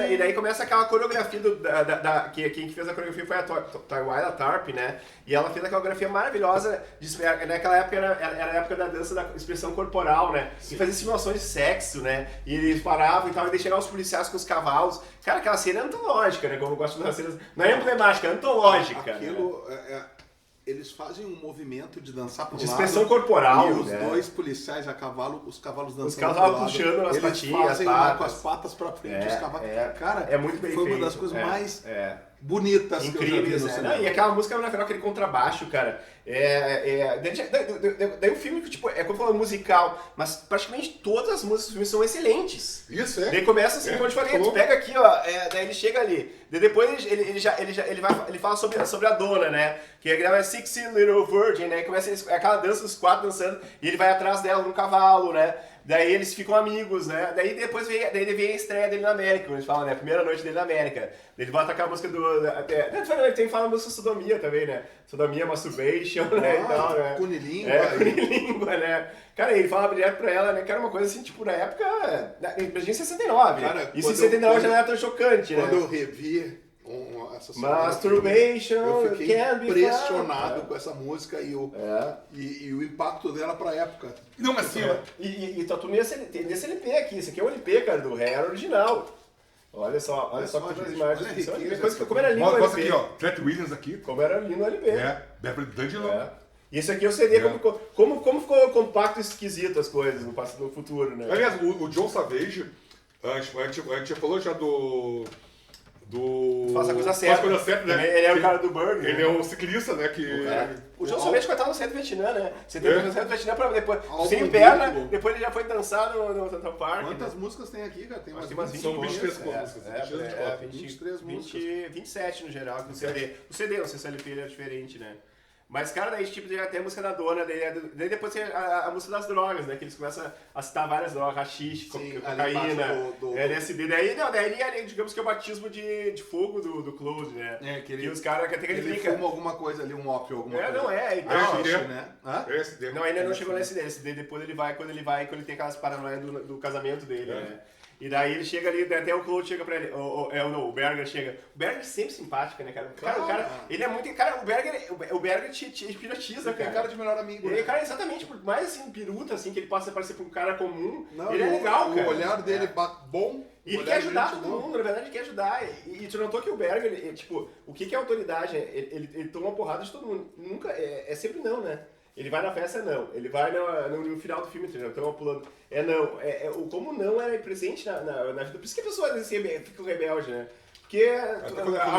e daí começa aquela coreografia quem fez a coreografia foi a Twyla Tarp, né? E ela fez aquela coreografia maravilhosa. Naquela época era a época da dança da expressão corporal, né? E fazia simulações de sexo, né? E eles paravam e tal, e daí chegavam os policiais com os cavalos. Cara, aquela cena é antológica, né? Como eu gosto das cenas Não é emblemática, é antológica.
Aquilo, eles fazem um movimento de dançar pro
de
lado.
expressão corporal.
E os dois policiais a cavalo, os cavalos dançando.
Os cavalos puxando as patinhas,
fazem com as patas pra frente, os cavalos. Cara,
é muito bem
foi
feito.
uma das coisas mais bonitas que eu já vi no cinema.
E aquela música, na final, aquele contrabaixo, cara. Daí o filme, tipo, como eu falo, musical, mas praticamente todas as músicas do filme são excelentes.
Isso, é.
Daí começa assim, como eu te falei, tu pega aqui, ó, daí ele chega ali. Daí depois ele fala sobre a dona, né? Que é Sexy Little Virgin, né? Começa aquela dança, os quatro dançando, e ele vai atrás dela no cavalo, né? Daí eles ficam amigos, né? Daí depois vem a estreia dele na América, como eles falam, né? A primeira noite dele na América. Daí ele bota aquela música tem fala a música Sodomia também, né? Sodomia, Masturbation, né? E tal, né?
Cunilíngua.
Né? Cara, ele fala direto pra ela, né? Que era uma coisa assim, tipo, na época. Imagina em 69.
Cara,
isso em 79 já não era tão chocante, né?
Quando eu revi essa
Masturbation,
eu fiquei
can be
impressionado
fun.
com essa música e o impacto dela pra época.
Não, mas assim, ó.
E tá tudo nesse LP aqui. Esse aqui é o LP, cara, do Hair original. Olha só todas as imagens. Como era lindo o
Mostra
LP.
aqui, ó. Trent Williams aqui.
Como era lindo o LP.
Beverly D'Angelo.
E esse aqui é o CD, como ficou compacto e esquisito as coisas no futuro, né?
Aliás, o John Savage, a gente já falou já do
Faça a coisa certa.
Né?
Ele é o cara do Burger.
Ele é um ciclista, né?
O John Savage coitado no centro do Vietnã, né? Você tem no centro do Vietnã pra depois.
Álbum
Sem perna,
duplo.
depois ele já foi dançar no Central Park.
Quantas músicas tem aqui, cara? Tem umas 20.
São 23 músicas.
23 músicas.
27 no geral, no CD. O CD, não sei se o LP é diferente, né? Mas, cara, daí tipo, já tem a música da dona, daí depois tem a música das drogas, né? Que eles começam a citar várias drogas, haxixe, cocaína, LSD. Daí, digamos que é o batismo de fogo do Close, né?
Que
os caras que
ele fuma alguma coisa ali, um ópio, alguma coisa.
Não é.
Né?
Não, ainda não chegou nesse LSD. Depois ele vai, quando ele tem aquelas paranoias do casamento dele, né? E daí ele chega ali, até o Claude chega pra ele, o Berger chega. O Berger é sempre simpático, né, cara? O cara, ele é muito... Cara, o Berger te piratiza, cara.
Ele é cara de melhor amigo,
ele,
né?
Cara, exatamente, por mais assim, piruta, assim, que ele possa parecer pra um cara comum,
Não,
ele é legal, cara.
O olhar dele bom.
E ele quer ajudar todo mundo, na verdade ele quer ajudar. E tu notou que o Berger, tipo, o que é autoridade? Ele toma uma porrada de todo mundo. Nunca, é sempre não, né? Ele vai na festa, não. Ele vai no final do filme, entendeu? Então, pulando. Não. Como não é presente na vida. Por isso que a pessoa às vezes fica rebelde, né? Porque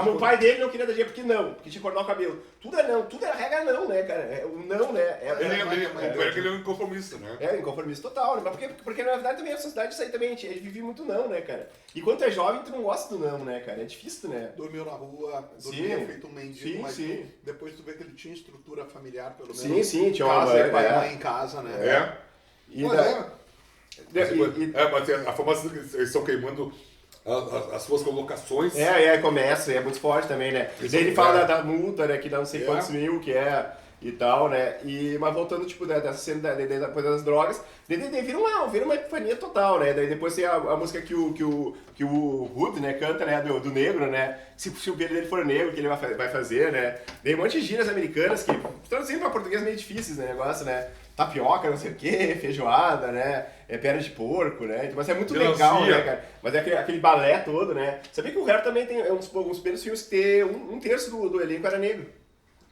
o pai dele não queria dar dinheiro, porque não. Porque tinha que cortar o cabelo. Tudo é não. Tudo é regra não, né, cara? O não, né?
Ele é um inconformista, né?
É, inconformista total, né? Mas porque na verdade também a sociedade isso aí também, a gente vive muito não, né, cara? E quando tu é jovem, tu não gosta do não, né, cara? É difícil, né?
Dormiu na rua, dormia feito um mendigo, mas depois tu vê que ele tinha estrutura familiar, pelo menos.
Sim, tinha uma
casa, pai e mãe em casa, né?
Mas a famosa que eles estão queimando as suas colocações.
Começa, é muito forte também, né? E daí ele fala da multa, né? Que dá não sei quantos mil, que é e tal, né? Mas voltando, tipo, dessa cena depois das drogas, daí vira uma epifania total, né? Daí depois tem a música que o Hood, né, canta, né? Do negro, né? Se o filho dele for negro, que ele vai fazer, né? Daí um monte de gírias americanas que traduzindo pra português meio difíceis, né? Negócio, né? Tapioca, não sei o que, feijoada, né? Perna de porco, né? Mas é muito legal, né, cara? Mas é aquele balé todo, né? Sabia que o Hair também tem uns primeiros filmes que tem um terço do elenco era negro.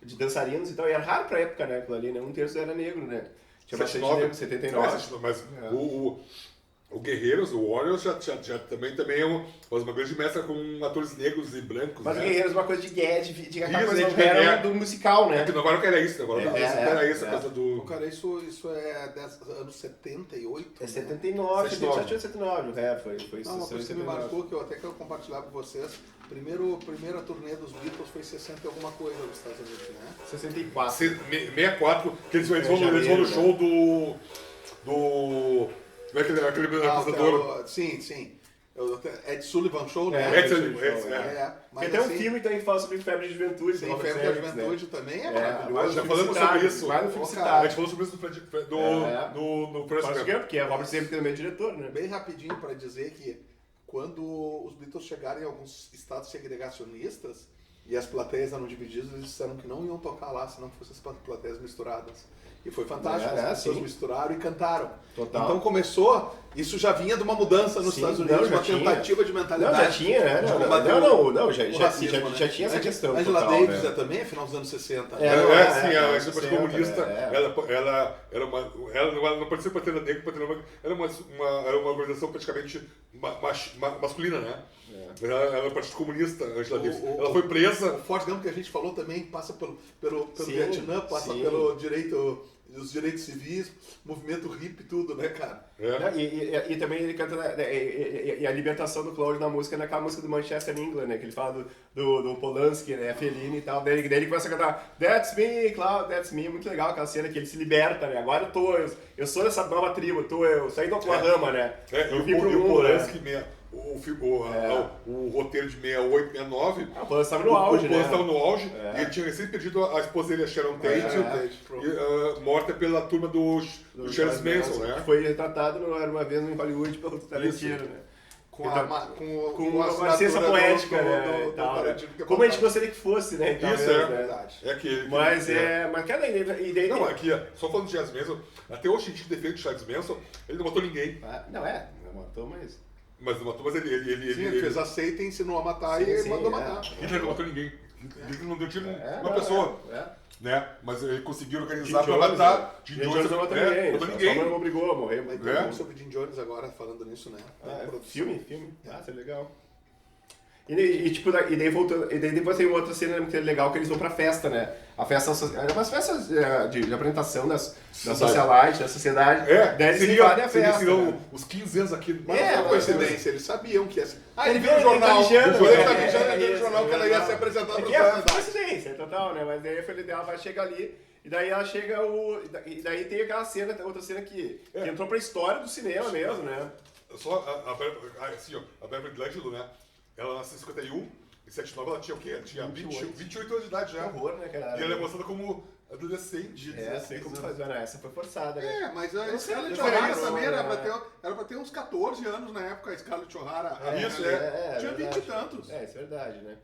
De dançarinos e tal. E era raro pra época, né? Aquilo ali, né? Um terço era negro, né? Tinha bastante negro, 79.
Mas o Guerreiros, o Warriors, já também é uma grande mescla com atores negros e brancos.
Mas
né?
o Guerreiros é uma coisa de aquela coisa que era do musical, né?
Agora que era isso, agora era isso, a coisa do...
Cara, isso é anos 78?
É 79, 79, o Hair foi
não, uma coisa que me marcou, que eu até quero compartilhar com vocês, primeira turnê dos Beatles foi 60 e alguma coisa nos Estados Unidos, né?
64.
64, que eles vão no show do... Como é que é aquele apresentador?
Sim. Ed Sullivan Show, né?
Ed Sullivan,
Mas tem um filme também que fala sobre febre de juventude.
Sim, febre de juventude também é maravilhoso.
Já falamos sobre isso.
Vai no filme citado.
A gente falou sobre isso no
Forrest Gump, que é Robert Zemeckis que também é diretor, né?
Bem rapidinho para dizer que quando os Beatles chegaram em alguns estados segregacionistas, e as plateias eram divididas, eles disseram que não iam tocar lá se não fossem as plateias misturadas. E foi fantástico, as pessoas misturaram e cantaram.
Total.
Então começou, isso já vinha de uma mudança nos Estados Unidos, uma tentativa de mentalidade.
Não, já tinha, né? Já tinha essa questão.
Angela Davis também é final dos anos 60.
A Partido Comunista, ela não pode ser Partido Negro, era uma organização praticamente masculina, né? Ela era Partido Comunista, Angela Davis. Ela foi presa.
O Forrest Gump que a gente falou também passa pelo Vietnã, passa pelo direito, os direitos civis, movimento hippie, tudo, né, cara?
E também ele canta e a libertação do Claude na música, naquela música do Manchester England, né? Que ele fala do Polanski, né? Fellini e tal. Daí ele começa a cantar That's me, Claude, that's me. Muito legal aquela cena que ele se liberta, né? Agora eu sou dessa nova tribo, eu saí do Oklahoma, né?
Eu vim pro mundo, Polanski, né? O roteiro de 68, 69.
O Polanski estava no auge,
né? O Polanski estava no auge e ele tinha recém perdido a esposa dele, a Sharon Tate, morta pela turma do Charles Manson, né?
Que foi retratado Era Uma Vez em Hollywood pelo Tarantino, né?
Com a
licença poética, né? Como a gente gostaria que fosse, né?
Então, isso é verdade.
Mas cada ideia.
Não, aqui, só falando de Charles Manson, até hoje a gente defende o Charles Manson, ele não matou ninguém.
Não matou, mas.
Mas não matou, mas ele
fez a seita, ensinou a matar e mandou matar.
Hitler não matou ninguém. Hitler não deu tiro em uma pessoa. Né? Mas ele conseguiu organizar para matar.
Jim Jones não matou ninguém. Só não obrigou a morrer.
Mas tem sobre Jim Jones agora, falando nisso, né?
Filme? Isso é legal. E daí voltando, e daí depois tem outra cena muito legal que eles vão pra festa, né? A festa, umas festas de apresentação da socialite, da sociedade. Daí eles invadem a festa.
Seriam os 15 anos aqui.
Mas não foi coincidência, eles sabiam que ia ser.
Ele viu no jornal,
no jornal que ela ia se apresentar pra
sociedade. É coincidência, total, né? Mas daí a filha dela vai chegar ali. E daí ela chega E daí tem aquela cena, outra cena que entrou pra história do cinema mesmo, né?
Só a Beverly D'Angelo, né? Ela nasceu em 51, em 79 ela tinha o quê? Ela tinha 28 anos de idade já.
Horror, né, cara?
E ela é mostrada como adolescente.
Sei como fazer, né? Essa foi forçada, né?
Mas a Scarlett O'Hara também era pra ter uns 14 anos na época, a Scarlett O'Hara. Tinha 20 e tantos.
Isso é verdade, né?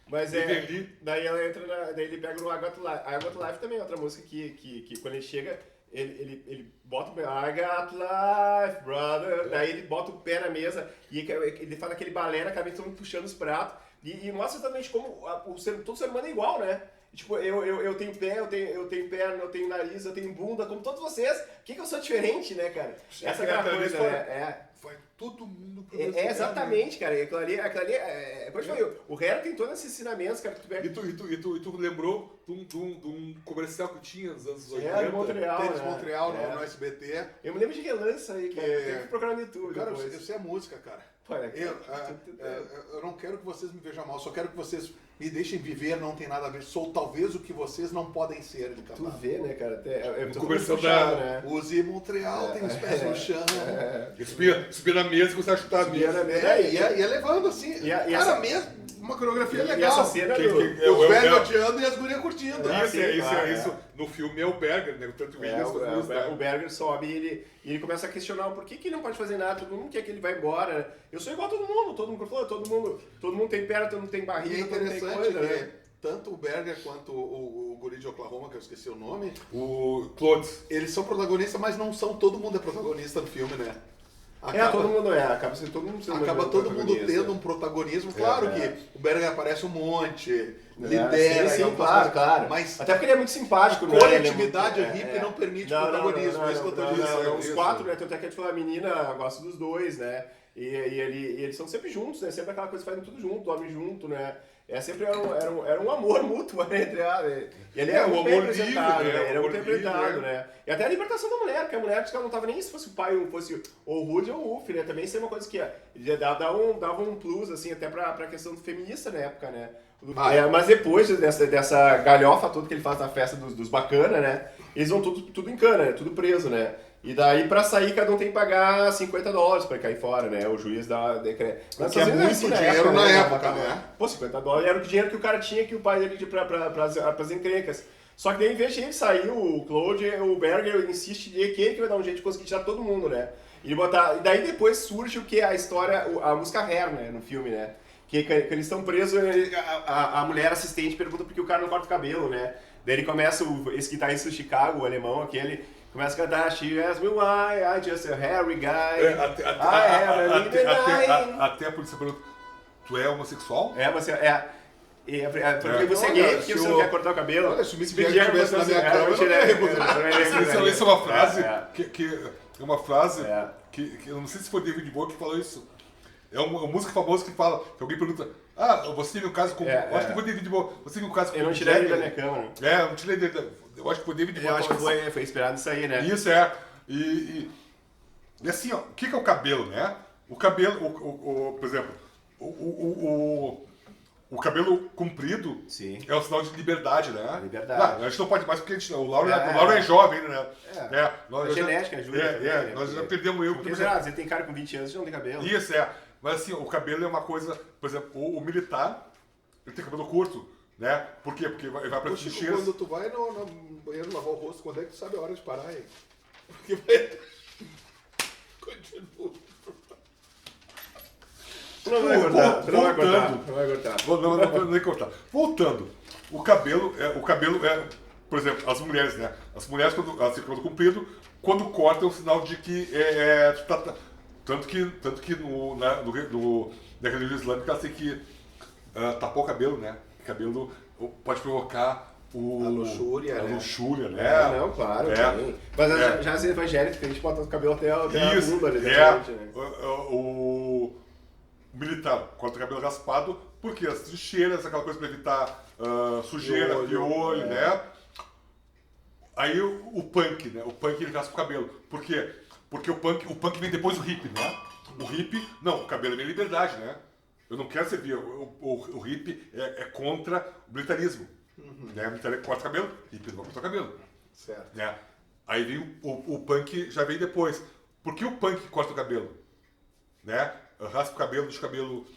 Mas daí ela entra daí ele pega no I Got Life. I Got Life também é outra música que quando ele chega, ele bota o I Got Life, brother. Daí ele bota o pé na mesa e ele faz aquele balé na cabeça, todo mundo puxando os pratos. E mostra exatamente como todo ser humano é igual, né? Tipo, eu tenho pé, eu tenho perna, eu tenho nariz, eu tenho bunda, como todos vocês. Por que eu sou diferente, né, cara? Essa é a coisa, né?
Vai todo mundo pro
exatamente, cara. Aquilo ali como eu falei, o Harry tem todos esses ensinamentos, cara.
E tu lembrou de um comercial que tinha nos anos 80?
É, Montreal,
Tênis Montreal no SBT.
Eu me lembro de relance aí, cara. Tem que procurar no YouTube.
Cara, eu sei a música, cara. Eu não quero que vocês me vejam mal, só quero que vocês me deixem viver, não tem nada a ver. Sou talvez o que vocês não podem ser. Ele
tu vê, né, cara?
O comercial da...
né?
Use Montreal, tem os pés no chão.
Subia na mesa e começava a chutar a mesa.
Ia levando assim. Cara, mesmo. Uma coreografia legal.
E essa cena
os velhos odiando e as gurias curtindo.
Isso. No filme é o Berger, né? Tanto
o Berger sobe e ele começa a questionar o porquê que ele não pode fazer nada, todo mundo quer que ele vá embora. Eu sou igual a todo mundo tem perna, todo mundo tem barriga,
e é
todo mundo tem
interessante
coisa, né?
Tanto o Berger quanto o guri de Oklahoma, que eu esqueci o nome,
o Claude,
eles são protagonistas, mas não são, todo mundo é protagonista no filme, né?
Todo mundo acaba
todo mundo tendo um protagonismo. Claro que o Berger aparece um monte, lidera.
Sim, claro.
Mas
até porque ele é muito simpático,
né? Coletividade hippie não permite protagonismo.
Os quatro, né? Tanto é que a gente falou, a menina gosta dos dois, né? E eles são sempre juntos, né? Sempre aquela coisa que fazem tudo junto, dormem junto, né? Sempre era um amor mútuo, né? E ele é muito bem representado, né? Ele é muito interpretado, né? E até a libertação da mulher, porque a mulher não tava nem se fosse o pai ou fosse ou o Rudy ou o Uff, né? Também isso é uma coisa que dava um plus, assim, até pra questão feminista na época, né? Mas depois dessa galhofa toda que ele faz na festa dos bacana, né? Eles vão tudo em cana, né? Tudo preso, né? E daí, pra sair, cada um tem que pagar $50 pra cair fora, né? O juiz dá decreto.
Que é muito dinheiro na época, né?
Pô, $50 era o dinheiro que o cara tinha, que o pai dele pras encrencas. Só que daí, em vez de ele sair, o Claude, o Berger insiste que ele que vai dar um jeito de conseguir tirar todo mundo, né? E daí depois surge o que? A história, a música Hair, né? No filme, né? que eles estão presos, a mulher assistente pergunta por que o cara não corta o cabelo, né? Daí ele começa, esse guitarrista do Chicago, o alemão, aquele, começa a cantar She asks me why, I just a hairy guy,
até a polícia pergunta, tu é homossexual?
Porque você é gay, porque você não quer cortar o cabelo.
Olha, se o Mick Jagger estivesse na minha cama,
Isso é uma frase é uma frase que eu não sei se foi David Bowie que falou isso. É um músico famoso que fala, que alguém pergunta, você teve um caso com... Eu acho que foi David Bowie. Você teve um caso com...
Eu não tirei ele da minha câmera.
Eu não tirei dele. Eu acho que foi David Bowie.
Eu acho que foi inspirado nisso aí, né?
Isso, E assim, ó, o que é o cabelo, né? O cabelo, por exemplo, o cabelo comprido é um sinal de liberdade, né?
Liberdade.
A gente não pode mais porque o Lauro é jovem ainda, né?
A genética ajuda.
Nós já perdemos eu.
Porque você tem cara com 20 anos e não tem cabelo.
Isso, Mas assim, o cabelo é uma coisa, por exemplo, o militar, ele tem cabelo curto, né? Por quê? Porque vai pra trincheiras.
Quando tu vai no banheiro lavar o rosto, quando é que tu sabe a hora de parar aí? Porque vai... Continua.
Não vai cortar.
Voltando. O cabelo é, por exemplo, as mulheres, né? As mulheres, quando elas têm cabelo comprido, quando cortam é um sinal de que tanto que na religião islâmica elas têm que tapar o cabelo, né? O cabelo pode provocar a
luxúria,
né?
Não, claro. Mas já as evangélicas, a gente bota o cabelo até a bunda, né?
O militar corta o cabelo raspado, porque as trincheiras, aquela coisa para evitar sujeira, piolho, né? Aí o punk, né? O punk ele raspa o cabelo. Por quê? Porque o punk vem depois do hippie, né? O hippie, não, o cabelo é minha liberdade, né? Eu não quero servir. O hippie é contra o militarismo. Né? O militar corta o cabelo, o hippie não vai cortar o cabelo.
Certo.
Né? Aí vem o punk, já vem depois. Por que o punk corta o cabelo? Né? Raspa o cabelo, deixa o cabelo...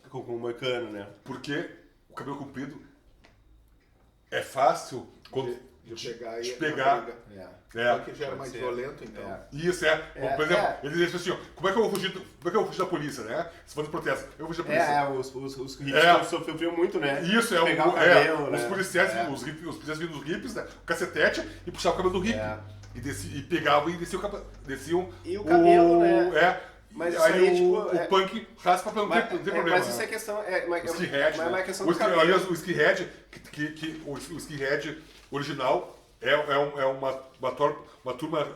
Com o moicano, né?
Porque o cabelo comprido é fácil
de
pegar.
Porque já é mais violento, então.
Isso, por exemplo, ele diz assim, como é que eu vou fugir da polícia, né? Se for no protesto, eu vou fugir da polícia.
Os hippies sofriam muito, né?
Isso,
pegar o cabelo,
os policiais, os policiais vinham dos hippies, né? O cacetete e puxavam o cabelo do hippie. E pegavam e desciam
e o cabelo, né?
Mas aí o punk raspa pra não ter problema.
Mas isso é questão...
o skinhead,
mas é questão do cabelo.
Aliás, o skinhead, o skinhead original é uma turma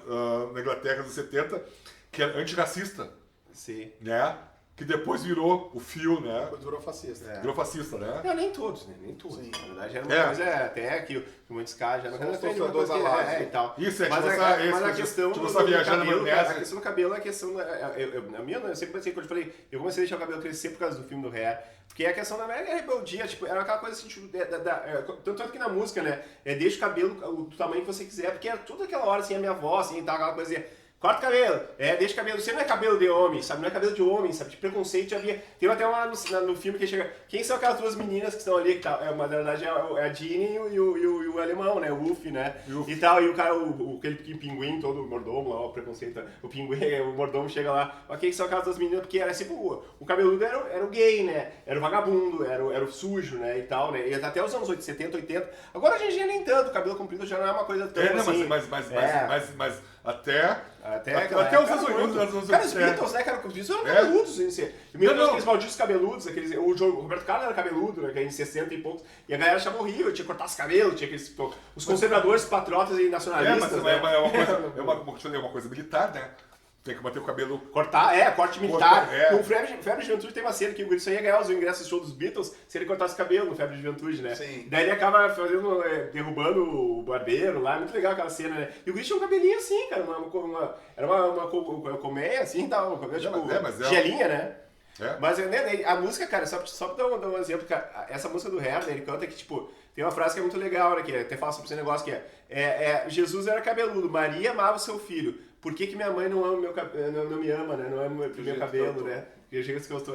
na Inglaterra dos 70 que era antirracista.
Sim.
Né? Que depois virou o fio, né?
Depois virou fascista.
Virou fascista, né?
Não, nem todos, né? Nem todos.
Sim.
Na verdade, era uma coisa até que muitos caras já não
querem
e tal.
Isso,
mas a questão do cabelo, a questão do cabelo é a questão... A minha, eu sempre pensei, quando eu falei, eu comecei a deixar o cabelo crescer por causa do filme do Hair, porque a questão da rebeldia, tipo, era aquela coisa assim, tipo, tanto que na música, né? Deixa o cabelo do tamanho que você quiser, porque era toda aquela hora, assim, a minha avó, assim, e tal, aquela coisa assim, corta o cabelo, deixa o cabelo, você não é cabelo de homem, sabe? Não é cabelo de homem, sabe? De preconceito havia. Tem até uma no filme que chega. Quem são aquelas duas meninas que estão ali? Que tá, na verdade é a Jeannie e o alemão, né? O Wolf, né? E tal, e o cara, aquele pinguim, todo o mordomo lá, o preconceito, o pinguim, o mordomo chega lá. Mas quem são aquelas duas meninas? Porque era sempre o cabeludo era o gay, né? Era o vagabundo, era o sujo, né? E tal, né? E até os anos 70, 80. Agora a gente nem tanto, o cabelo comprido já não é uma coisa tão assim.
Mas até os anos 80,
cara, os Beatles, né, cara, os Beatles eram cabeludos, assim. Mesmo aqueles malditos cabeludos, o Roberto Carlos era cabeludo, né, em 60 e poucos, e a galera achava horrível, tinha que cortar os cabelos, tinha aqueles, os conservadores, patriotas e nacionalistas,
né? É uma coisa militar, né? Tem que manter o cabelo...
Corte militar. No Febre de Juventude tem uma cena que o Guri só ia ganhar os ingressos do show dos Beatles se ele cortasse o cabelo no Febre de Juventude, né?
Sim.
Daí ele acaba derrubando o barbeiro lá, é muito legal aquela cena, né? E o Guri tinha um cabelinho assim, cara, era uma colmeia assim, tal, um cabelo tipo gelinha, né? Mas a música, cara, só pra dar um exemplo, cara, essa música do Herder, ele canta que, tipo, tem uma frase que é muito legal, né, que até fala sobre esse negócio, que Jesus era cabeludo, Maria amava o seu filho, por que minha mãe não não me ama, né, não ama o meu cabelo, né?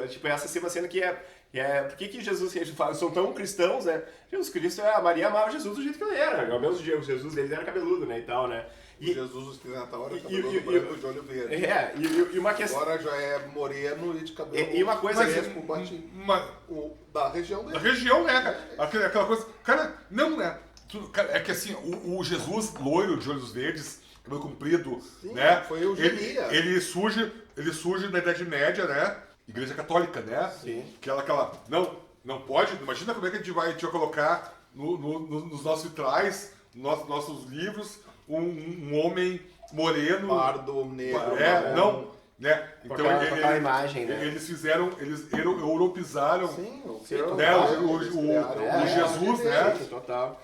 Tipo, essa é uma cena que por que Jesus, eles são tão cristãos, né? Jesus Cristo, a Maria amava Jesus do jeito que ele era, ao menos o Jesus deles era cabeludo, né, e tal, né?
Jesus que nessa hora cabelo branco de olho verde.
E uma questão...
Agora já é moreno e de cabelo...
E uma coisa...
da região dele.
Da região, né, cara? Aquela coisa... Cara, não, né? É que assim, o Jesus loiro de olhos verdes, cabelo comprido, sim, né?
Foi o Eugenia.
Ele surge na Idade Média, né? Igreja Católica, né?
Sim.
Aquela... Não pode... Imagina como é que a gente vai colocar nos nossos vitrais, nos nossos livros, um homem moreno...
Pardo, negro...
não... Né? Então
aquela imagem, né?
Eles europeizaram,
sim,
o Jesus, né?
Total.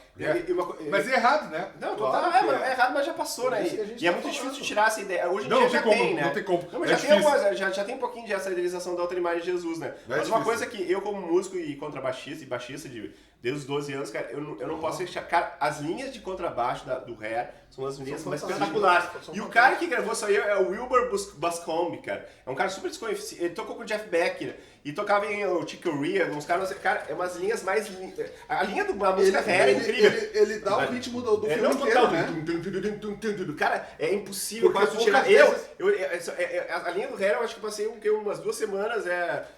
Mas é errado, né?
Não, total, é errado, mas já passou, né? E é muito difícil de tirar essa ideia. Hoje em dia já tem, né?
Não tem como.
Não, mas já tem um pouquinho dessa idealização da outra imagem de Jesus, né? Mas uma coisa que eu, como músico e contrabaixista e baixista desde os 12 anos, cara, eu não posso deixar... Cara, as linhas de contrabaixo do Hair são as linhas mais espetaculares. E o cara que gravou isso aí é o Wilbur Bascombe, cara. É um cara super desconhecido. Ele tocou com o Jeff Beck, né? E tocava em o Chick Corea, uns caras... Cara, é umas linhas mais... A linha da música Hair é incrível.
Ele dá o ritmo do filme inteiro, né?
Cara, é impossível quase tirar... A linha do Hair, eu acho que eu passei umas 2 semanas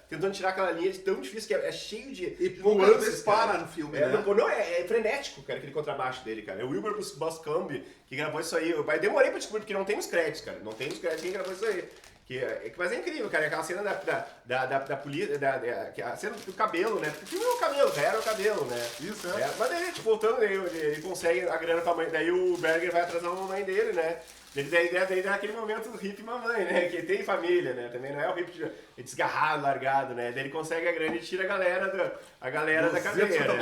tentando tirar aquela linha de tão difícil que é cheio de...
E poucas vezes para no filme, né?
É frenético, cara, aquele contrabaixo dele, cara. É o Wilbur Bascombe que gravou isso aí. Eu demorei pra descobrir, porque não tem nos créditos, cara. Não tem nos créditos quem gravou isso aí. Mas é incrível, cara. Aquela cena da polícia, a cena do cabelo, né? Porque o filme é o cabelo, era o cabelo, né?
Isso,
Mas daí, tipo, voltando, ele consegue a grana pra mãe. Daí o Berger vai atrasar a mamãe dele, né? Daí naquele momento do hippie mamãe, né? Que tem família, né? Também não é o hippie desgarrado, largado, né? Daí ele consegue a grana e tira a galera da cadeira.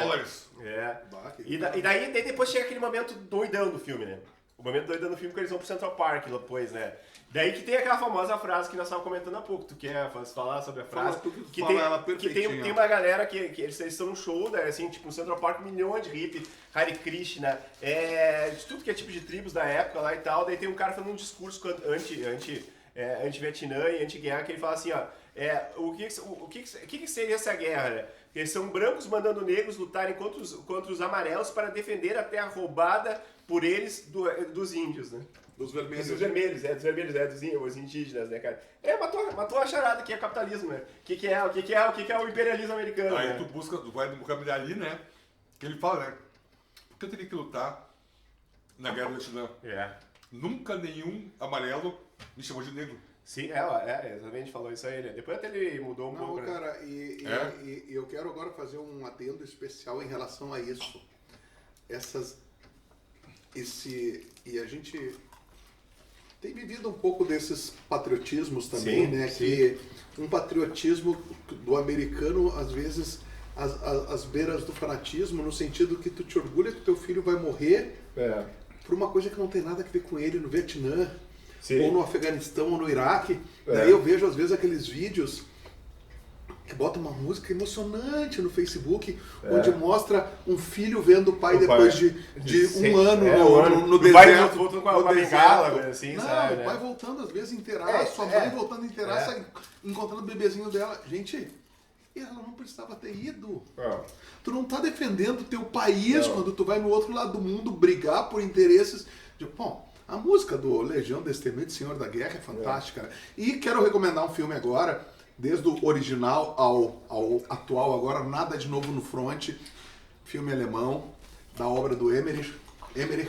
E daí depois chega aquele momento doidão do filme, né? O momento doidão do filme que eles vão pro Central Park depois, né? Daí que tem aquela famosa frase que nós estávamos comentando há pouco. Tu quer falar sobre a frase? Que tem uma galera que eles estão num show, né, assim, tipo, no Central Park, milhões de hippie, Hare Krishna, de tudo que é tipo de tribos da época lá e tal. Daí tem um cara fazendo um discurso anti-Vietnã e anti-guerra, que ele fala assim, ó, o que seria essa guerra, né? Porque são brancos mandando negros lutarem contra os amarelos para defender a terra roubada por eles dos índios, né?
Dos vermelhos.
Dos os indígenas, né, cara? Matou a charada que é capitalismo, né? O que é o imperialismo americano,
aí
né?
tu vai no Muhammad Ali, né? Que ele fala, né? Por que eu teria que lutar na guerra do Vietnã? Nunca nenhum amarelo me chamou de negro.
Sim, exatamente falou isso aí, né? Depois até ele mudou um pouco,
cara,
né?
E eu quero agora fazer um adendo especial em relação a isso. E a gente tem vivido um pouco desses patriotismos também, sim, né? Sim. Que um patriotismo do americano, às vezes, às beiras do fanatismo, no sentido que tu te orgulha que teu filho vai morrer por uma coisa que não tem nada a ver com ele no Vietnã, sim, ou no Afeganistão, ou no Iraque. Daí eu vejo, às vezes, aqueles vídeos que bota uma música emocionante no Facebook, onde mostra um filho vendo o pai depois de um ano no deserto. O pai
voltando com a bengala, assim,
não,
sabe?
O pai voltando às vezes inteiraço, sua mãe voltando inteiraça, encontrando o bebezinho dela. Gente, ela não precisava ter ido. Tu não tá defendendo o teu país quando tu vai no outro lado do mundo brigar por interesses de... Bom, a música do Legião Destemido Senhor da Guerra é fantástica. Né? E quero recomendar um filme agora, desde o original ao atual, agora Nada de Novo no Front, filme alemão, da obra do Emmerich,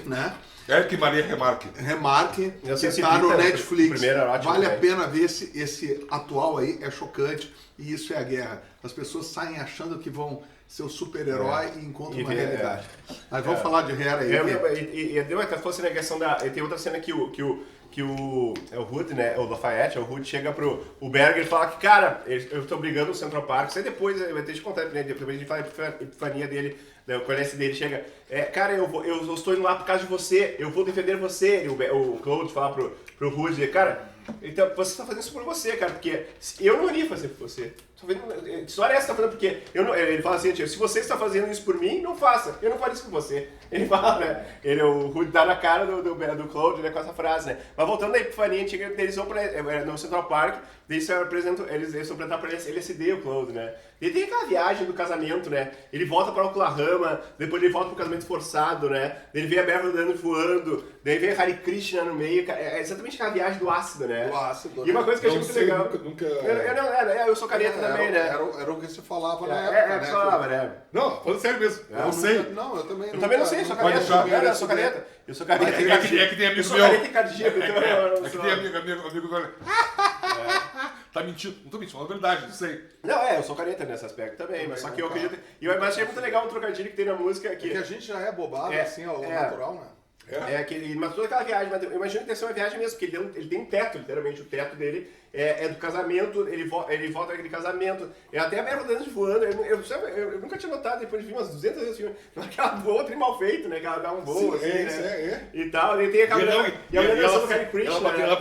né?
Erich Maria Remarque,
que está no Netflix. Vale a pena ver esse atual aí, é chocante, e isso é a guerra. As pessoas saem achando que vão ser o super-herói e encontram uma realidade. Mas vamos falar de Hera aí.
E fosse na questão da... Tem outra cena que o Hood, né, o Lafayette, o Hood chega pro Berger e fala que, cara, eu tô brigando no Central Park, isso aí depois vai ter de contar, né, depois a gente fala a epifania dele, né, o conhece dele, chega, cara, eu estou indo lá por causa de você, eu vou defender você, e o Claude fala pro Hood, cara, então você está fazendo isso por você, cara, porque eu não iria fazer por você, Que história é essa que tá fazendo? Porque ele fala assim, se você está fazendo isso por mim, não faça. Eu não faço isso com você. Ele fala, né? O Rudy dá na cara do Claude, né? Com essa frase, né? Mas voltando à epifania antiga, eles vão no Central Park, eles vão apresentar pra ele LSD, o Claude, né? Ele tem aquela viagem do casamento, né? Ele volta para Oklahoma, depois ele volta pro casamento forçado, né? Ele vê a Beverly Dando voando, daí vem a Hare Krishna no meio. É exatamente aquela viagem do ácido, né?
Do ácido.
E uma coisa que eu achei muito legal.
Nunca...
Eu sou careta também, né?
Era o que se falava na época, né?
Falava, né?
Não, falando sério mesmo. Eu não sei.
Não, eu também não.
Eu também não sei, sou careta. Eu sou careta. Eu sou careta.
É que tem amigo meu.
Eu sou careta e cardíaco, então eu
É que tem amigo meu. Tá mentindo. Não tô mentindo, falando a verdade, não sei.
Não, eu sou careta nesse aspecto também, mas só que eu acredito. E eu achei muito legal um trocadilho que tem na música
que a gente já é bobado, assim, ao natural, né?
Mas toda aquela viagem, mas eu imagino que deve ser uma viagem mesmo, porque ele tem um teto, literalmente, o teto dele é do casamento, ele volta naquele casamento, até a Beverly Dance voando, eu nunca tinha notado, depois de ver umas 200 vezes o filme, aquela voa tem mal feito, né, que ela dá um voo, assim, né, e tal, ele tem aquela e a mulher dançando o Hare Krishna,
ela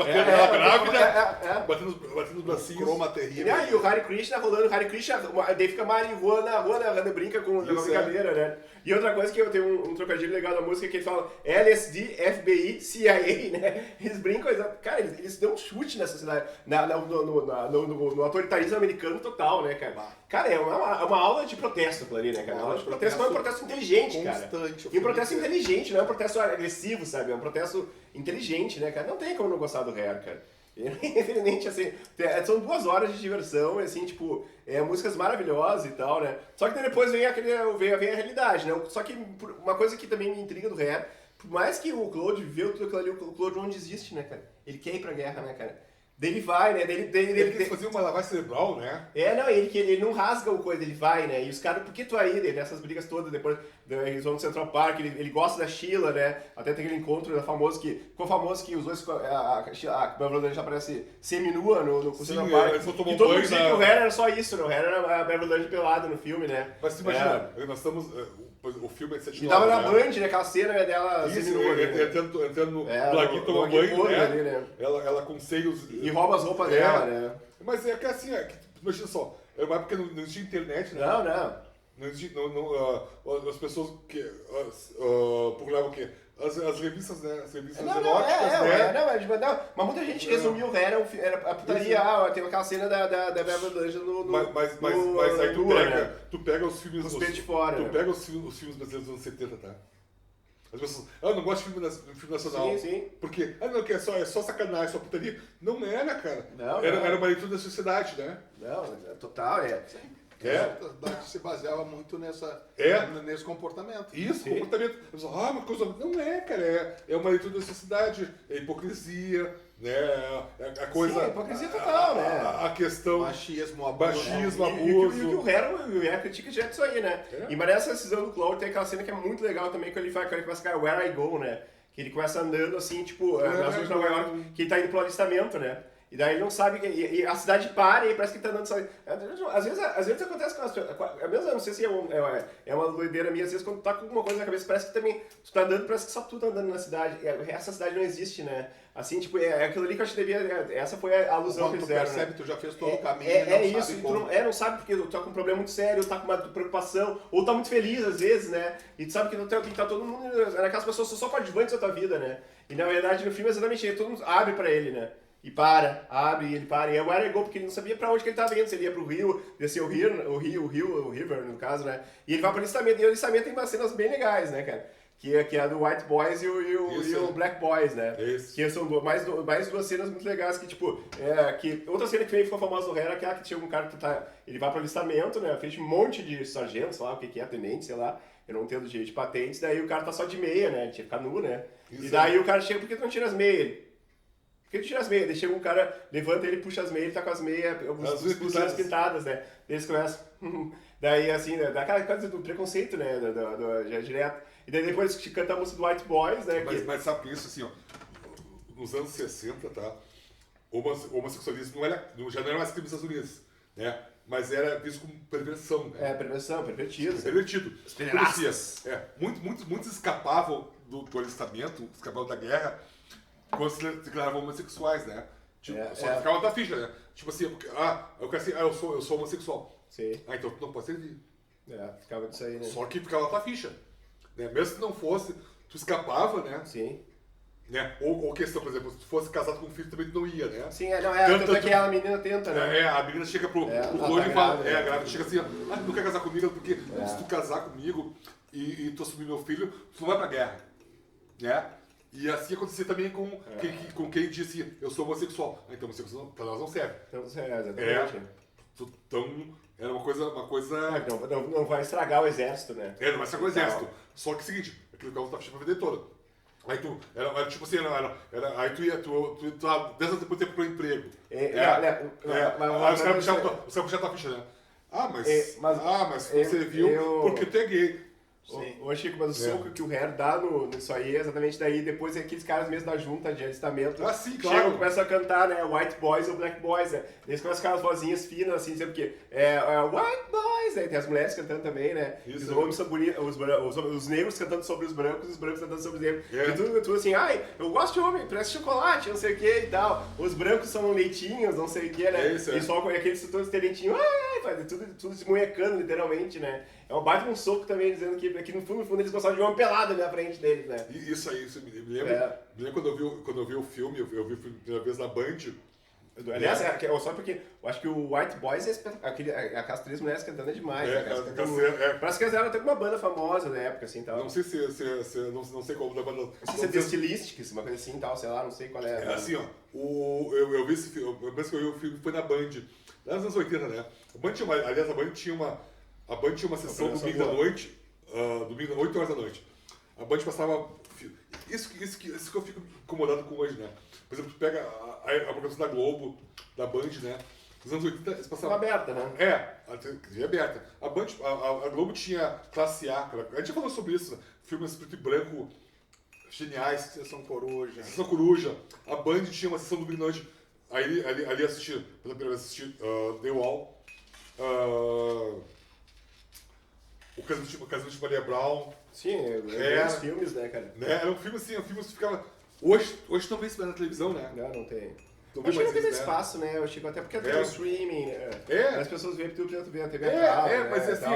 grávida, batendo os bracinhos.
Croma terrível.
E aí, o Hare Krishna rolando, o Hare Krishna, daí fica marihuana, a Rana brinca com a brincadeira, né. E outra coisa que eu tenho um trocadilho legal da música, que eles falam LSD, FBI, CIA, né? Eles brincam, cara, eles dão um chute nessa cidade, no autoritarismo americano total, né, cara? Cara, é uma aula de protesto aquilo ali, né, cara? Uma aula de protesto, mas é um protesto inteligente, cara. E um protesto inteligente, não é um protesto agressivo, sabe? É um protesto inteligente, né, cara? Não tem como não gostar do Hair, cara. Infelizmente, assim, são 2 horas de diversão, assim, tipo, músicas maravilhosas e tal, né? Só que depois vem a realidade, né? Só que uma coisa que também me intriga do Hair, por mais que o Claude viveu tudo aquilo ali, o Claude não desiste, né, cara? Ele quer ir pra guerra, né, cara? Daí ele vai, né?
Ele quer fazer uma lavagem cerebral, né?
Não, ele não rasga o coisa, ele vai, né? E os caras, por que tu aí, nessas brigas todas, depois eles vão no Central Park, ele gosta da Sheila, né? Até tem aquele encontro famoso que ficou famoso que os dois, a Beverly já aparece seminua no Central Park.
Eles vão tomar
e
um
todo
banho
mundo dizia que o Hair era só isso, né? O Hair era a Beverly pelada no filme, né?
Mas você imagina, nós estamos... O filme é de 79,
e tava na Band, né? Aquela cena dela
seminua. Entrando no laguinho, tomando banho, né?
Ali, né?
Ela com seios...
E rouba as roupas dela, né?
Mas é que assim, imagina só, era uma época que não existia internet, né? Não existia, as pessoas que procuravam o quê? As revistas, né? As revistas eróticas, né?
Mas muita gente resumiu o Hair, era a putaria, tem aquela cena da Beverly Angel no...
Mas aí tu pega os filmes...
Os peitos de fora.
Tu pega os filmes brasileiros dos anos 70, tá? As pessoas, eu não gosto de filme nacional.
Sim.
Porque, não, que é só sacanagem, só putaria. Não era, cara.
Não,
era uma leitura da sociedade, né?
Não, total,
A sociedade se baseava muito nesse comportamento.
Isso, comportamento. Uma coisa... Não é, cara. É uma leitura da sociedade. É hipocrisia, né? A coisa...
Sim, hipocrisia total, né?
A questão...
Machismo, abuso.
Abuso.
E o Hair critica direto isso aí, né? E mas nessa decisão do Claude tem aquela cena que é muito legal também, quando ele começa a ficar Where I Go, né? Que ele começa andando assim, tipo, nas ruas de Nova York, que ele tá indo pro alistamento, né? E daí ele não sabe, e a cidade para e parece que ele tá andando sozinho. Às vezes acontece com as pessoas, mesmo eu não sei se é uma doideira minha, às vezes quando tu tá com alguma coisa na cabeça, parece que também tu tá andando, parece que só tu tá andando na cidade, essa cidade não existe, né? Assim, tipo, aquilo ali que eu acho que essa foi a alusão que eles fizeram.
Tu percebe, tu já fez todo o caminho,
isso, não sabe porque tu tá com um problema muito sério, tá com uma preocupação, ou tá muito feliz às vezes, né? E tu sabe que tá todo mundo, aquelas pessoas são só coadjuvantes da tua vida, né? E na verdade no filme é exatamente isso, todo mundo abre pra ele, né? E abre, e ele para. E é o Where I Go, porque ele não sabia pra onde que ele tava indo. Se ele ia pro rio, descer o River, no caso, né? E ele vai pro alistamento. E o alistamento tem umas cenas bem legais, né, cara? Que é a do White Boys e o Black Boys, né?
Isso.
Que são mais 2 cenas muito legais que, tipo... outra cena que também ficou famosa do Hair é aquela que tinha um cara que ele vai pro alistamento, né? Fez um monte de sargento, sei lá, o que é, tenente, sei lá. Eu não entendo de patentes. Daí o cara tá só de meia, né? Tinha que ficar nu, né? Isso. E daí o cara chega, por que tu não tira as meias? Por que tu tira as meias? Daí chega um cara, levanta ele, puxa as meias, ele tá com as meias, as pulseiras pintadas, né? Daí eles começam... Daí, assim, dá aquela coisa do preconceito, né? Já direto. E daí depois canta a música do White Boys, né?
Mas sabe que isso, assim, ó... Nos anos 60, tá? Homossexualismo já não era mais crime nos Estados Unidos, né? Mas era visto como perversão. Né?
Perversão, pervertido.
Pervertido. Muitos escapavam do alistamento, escapavam da guerra, quando se declaravam homossexuais, né? Tipo, só que ficava na ficha, né? Tipo assim, eu quero assim, eu sou homossexual.
Sim.
Então tu não pode servir.
Ficava disso aí, né?
Só que ficava na tua ficha. Né? Mesmo que não fosse, tu escapava, né?
Sim.
Né? Ou questão, por exemplo, se tu fosse casado com um filho, também tu não ia, né?
Sim, tanto que a menina tenta, né?
A menina chega pro Clojo e fala, a grávida chega assim, tu não quer casar comigo, porque se tu casar comigo e tu assumir meu filho, tu não vai pra guerra. Né? E assim acontecia também com quem disse, eu sou homossexual. Então homossexual pra nós não serve.
Então, exatamente.
Então, era uma coisa...
Não vai estragar o exército, né?
Não vai estragar o exército. Só que é o seguinte, aquilo que ela tava pra vida toda. Aí tu, era tipo assim, aí tu ia, tu 10 anos depois pro emprego. Aí os caras puxaram tua ficha, né? Mas você viu porque tu é gay.
Ô Chico, mas o soco que o Hair dá nisso aí, exatamente daí, depois aqueles caras mesmo da junta de alistamento
sim, claro.
chegam e começam a cantar, né, White Boys ou Black Boys, né, eles começam com as vozinhas finas, assim, sempre que White Boys, né, tem as mulheres cantando também, né, os homens são bonitos, os negros cantando sobre os brancos cantando sobre os negros, e tudo assim, eu gosto de homem, parece chocolate, não sei o que e tal, os brancos são leitinhos, não sei o que, né, e só com aqueles todos terentinhos, faz tudo desmunhecando, literalmente, né. É um baita um soco também, dizendo que no fundo eles gostavam de uma pelada na frente deles, né?
Isso me lembra. Me lembra quando eu vi o filme, eu vi o filme a primeira vez na Band.
Aliás, só porque eu acho que o White Boys aquelas 3 mulheres cantando é demais, né? Parece que elas eram até uma banda famosa na época, assim, tal.
Não sei não sei como da banda.
Não sei se é The Stylistics, uma coisa assim, tal, sei lá, não sei qual é.
É assim, ó, eu vi esse filme, a vez que eu vi o filme foi na Band, lá nos anos 80, né? A Band tinha uma sessão domingo da noite, 8 horas da noite. A Band passava... Isso que eu fico incomodado com hoje, né? Por exemplo, tu pega a programação da Globo, da Band, né? Nos anos 80, eles passavam...
Aberta, né?
A TV aberta. A Globo tinha classe A, a gente já falou sobre isso, né? Filmes preto e branco geniais.
Sessão Coruja.
Sessão Coruja. A Band tinha uma sessão domingo da noite. Ali assisti, pela primeira vez assisti The Wall. O Casamento de Maria Brown.
Sim, grandes filmes, né, cara?
Era um filme assim, que ficava... Hoje não vê isso mais na televisão, né?
Não tem.
Não
Acho que não tem
mais
espaço, né? Eu Chico, até porque tem o streaming, né? As pessoas veem porque tu vê a TV
mas assim,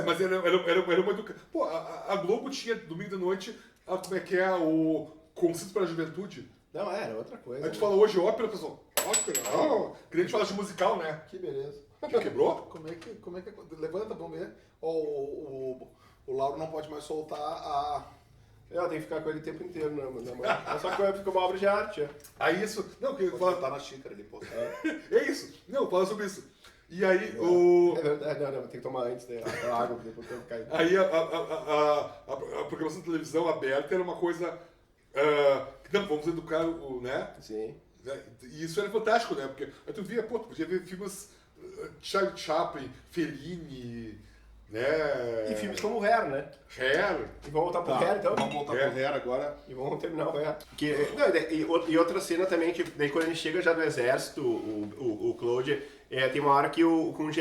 mas era uma educação. Pô, a Globo tinha, domingo da noite, como é que é, o Concerto para a Juventude.
Não, era outra coisa.
A gente fala hoje ópera, pessoal. Ópera, que nem a gente fala de musical, né?
Que beleza.
Quebrou?
Como é que... Levanta, vamos ver. O Lauro não pode mais soltar a...
Eu tenho que ficar com ele o tempo inteiro na mão. Só que fica uma obra de arte.
Aí isso... Não, que fala...
Tá na xícara ali, pô.
É isso. Não, fala sobre isso. E aí
É verdade, não, tem que tomar antes, né? A água, depois tem que cair.
Aí a programação de televisão aberta era uma coisa... não, vamos educar o... né?
Sim.
E isso era fantástico, né? Porque aí tu via, tu podia ver filmes... Charlie Chaplin, Fellini... Né?
E filmes como o Hair, né?
Hair.
E vamos voltar pro Hair, então?
Vamos voltar pro Hair agora.
E vamos terminar o Hair. E outra cena também, que daí quando ele chega já do exército, o Claude, tem uma hora que não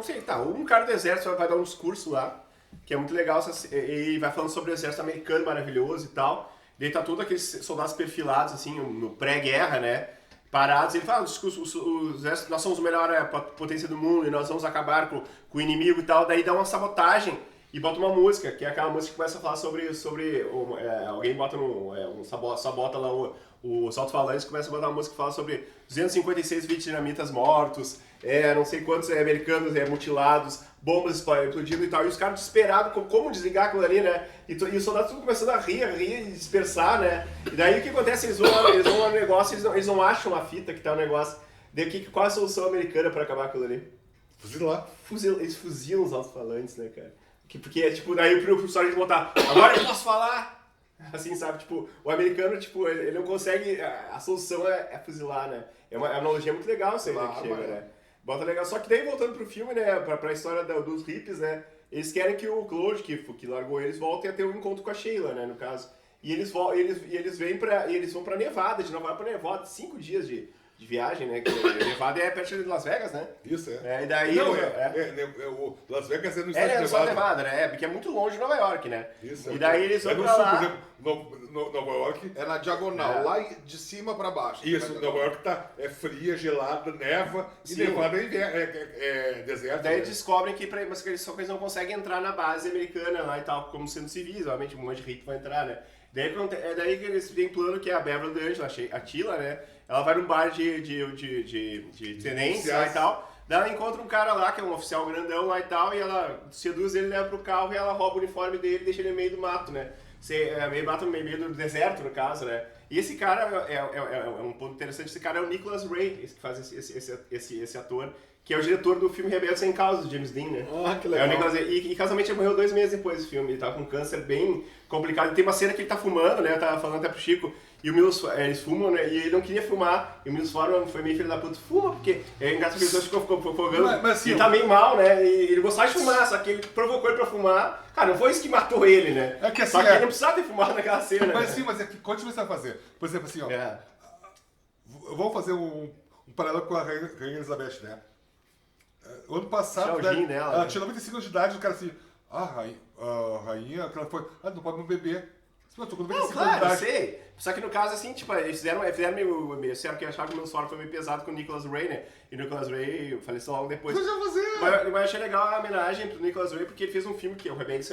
sei, um cara do exército vai dar um discurso lá, que é muito legal, e vai falando sobre o exército americano maravilhoso e tal. Daí tá todos aqueles soldados perfilados, assim, no pré-guerra, né? Parados, ele fala, nós somos a melhor potência do mundo e nós vamos acabar com o inimigo e tal, daí dá uma sabotagem e bota uma música, que é aquela música que começa a falar sobre alguém bota sabota lá os alto-falantes, começa a botar uma música que fala sobre 256 vietnamitas mortos, não sei quantos americanos mutilados, bombas explodindo e tal, e os caras desesperados, como desligar aquilo ali, né? E os soldados estão começando a rir e dispersar, né? E daí o que acontece? Eles vão ao negócio, eles não acham a fita que tá o negócio. Daí qual é a solução americana pra acabar aquilo ali?
Fuzilar.
Eles fuzilam os alto-falantes, né, cara? Porque é tipo, daí pro sargento botar, agora eu posso falar! Assim, sabe? Tipo, o americano, tipo, ele não consegue, a solução é fuzilar, né? É uma analogia muito legal isso aí, né, que chega, né? Bota legal. Só que daí, voltando pro filme, né, pra história dos hippies, né, eles querem que o Claude, que largou eles, voltem a ter um encontro com a Sheila, né, no caso. E eles vão pra Nevada, de Nova York pra Nevada, 5 dias de viagem, né? Que Nevada é perto de Las Vegas, né?
Isso, é.
E daí...
Não, o Las Vegas é no estado de
no estado de
Nevada.
Nevada, né? Porque é muito longe de Nova York, né?
Isso.
E daí eles vão
no
pra
sul,
lá...
por exemplo, Nova York...
É na diagonal, lá de cima pra baixo.
Isso, Nova York é fria, gelada, neva, e
Sim.
Nevada é deserto.
Daí
né?
eles descobrem que, mas que só que eles não conseguem entrar na base americana lá e tal, como sendo civis, obviamente um monte de rico vai entrar, né? É daí que eles têm plano que a Beverly D'Angelo, a Tila, né? Ela vai num bar de tenentes lá e tal, daí ela encontra um cara lá, que é um oficial grandão lá e tal, e ela seduz ele, leva pro carro e ela rouba o uniforme dele e deixa ele no meio do mato, né? Meio do deserto, no caso, né? E esse cara é um ponto interessante, esse cara é o Nicholas Ray, esse que faz esse ator, que é o diretor do filme Rebelde Sem Causa, do James Dean, né?
Ah, que legal.
É o Nicholas Ray. E casualmente ele morreu 2 meses depois do filme, ele tava com um câncer bem complicado. E tem uma cena que ele tá fumando, né? Eu tava falando até pro Chico, e o Milos, eles fumam, né? E ele não queria fumar, e o Milos Forman foi meio filho da puta, fuma, porque é engraçado que ele ficou fogando,
Mas, assim,
e ele tá meio mal, né? E ele gostava de fumar, só que ele provocou ele pra fumar. Cara, não foi isso que matou ele, né?
É que assim,
só que ele não precisava ter fumado naquela cena.
Mas
né?
sim, mas é que quando você vai fazer? Por exemplo, assim, ó.
É.
Vamos fazer um paralelo com a Rainha Elizabeth, né? O ano passado,
Tchauzinho dela,
ela
né?
tinha 95 anos de idade, o cara assim, a rainha, que ela foi, não pode não beber. Eu tô com 95
Não,
anos de
claro, eu
idade.
sei. Só que no caso, assim, tipo, eles fizeram que acharam que o meu solo foi meio pesado com o Nicholas Ray, né? E o Nicholas Ray faleceu logo depois.
Mas eu vou fazer.
Mas eu achei legal a homenagem pro Nicholas Ray, porque ele fez um filme que é o Rebelde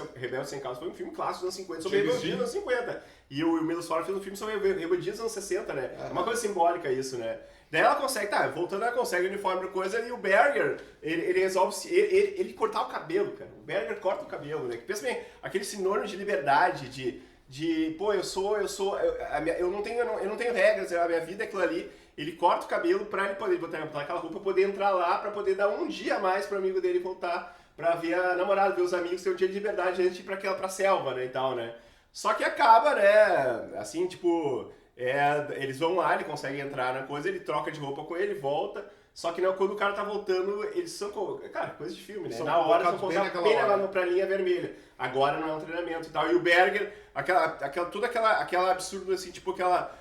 Sem Causa, foi um filme clássico dos anos 50, sobre rebeldia dos anos 50. E o Milos Forman fez um filme sobre rebeldia dos anos 60, né? É uma coisa simbólica isso, né? Daí ela consegue, voltando, ela consegue o uniforme da coisa, e o Berger, ele resolve, ele cortar o cabelo, cara. O Berger corta o cabelo, né? Pensa bem, aquele sinônimo de liberdade, pô, eu não tenho regras, a minha vida é aquilo ali. Ele corta o cabelo pra ele poder botar aquela roupa, poder entrar lá, pra poder dar um dia a mais pro amigo dele voltar pra ver a namorada, ver os amigos, ter um dia de liberdade antes de ir pra selva, né, e tal, né. Só que acaba, né, assim, tipo, eles vão lá, ele consegue entrar na coisa, ele troca de roupa com ele, volta. Só que não, quando o cara tá voltando, eles são, cara, coisa de filme, né? Na hora eles vão colocar bem pra linha vermelha. Agora não é um treinamento e tal. E o Berger, tudo aquela absurdo assim, tipo aquela...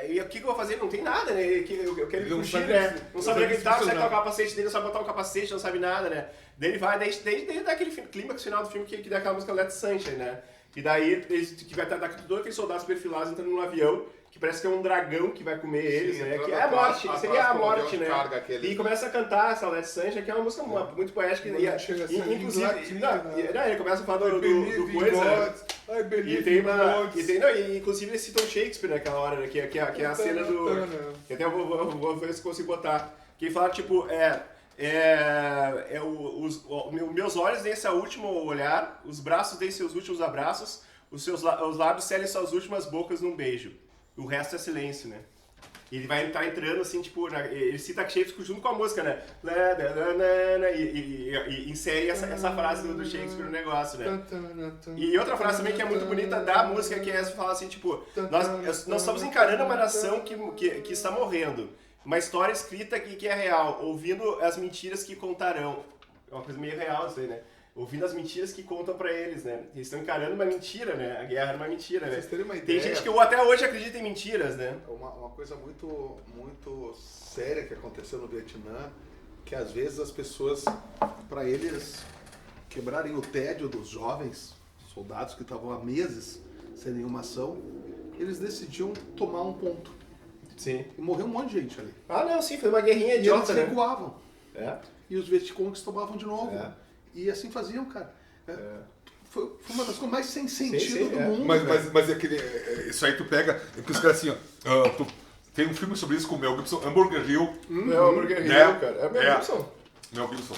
e o que eu vou fazer? Não tem nada, né? Eu quero fugir, né? Não sabe onde ele tá, não sabe qual é o capacete dele, não sabe botar um capacete, não sabe nada, né? Daí ele vai, daí dá aquele clímax final do filme que dá aquela música Let's Sunshine, né? E daí que vai estar todos aqueles soldados perfilados entrando num avião, que parece que é um dragão que vai comer eles, né? Que é a morte, seria a morte, né? E começa a cantar essa Let's Sunshine, que é uma música muito poética. Inclusive, ele começa a falar do coisa. Inclusive eles citam Shakespeare naquela hora, né? Que é a cena do. Que até eu vou ver se consigo botar. Que ele fala, tipo, meus olhos deem seu último olhar, os braços deem seus últimos abraços, os lábios selem suas últimas bocas num beijo. O resto é silêncio, né? Ele vai estar entrando assim, tipo, ele cita Shakespeare junto com a música, né? E insere essa frase do Shakespeare no negócio, né? E outra frase também que é muito bonita da música, que é fala assim, tipo, nós estamos encarando uma nação que está morrendo. Uma história escrita que é real, ouvindo as mentiras que contarão. É uma coisa meio real isso aí, né? Ouvindo as mentiras que contam pra eles, né? Eles estão encarando uma mentira, né? A guerra era uma mentira, né?
Vocês terem uma ideia,
tem gente que até hoje acredita em mentiras, né?
Uma coisa muito, muito séria que aconteceu no Vietnã, que às vezes as pessoas, para eles quebrarem o tédio dos jovens soldados que estavam há meses sem nenhuma ação, eles decidiam tomar um ponto.
Sim.
E morreu um monte de gente ali.
Ah, não, sim, foi uma guerrinha idiota,
e eles recuavam.
É.
E os Vietcongs tomavam de novo.
É.
E assim faziam, cara. Foi uma das coisas mais sem sentido do mundo.
Mas isso aí tu pega. É que os caras assim, ó. Tem um filme sobre isso com o Mel Gibson, Hamburger Hill.
É o Hamburger Hill, cara. É o Mel Gibson.
Mel Gibson.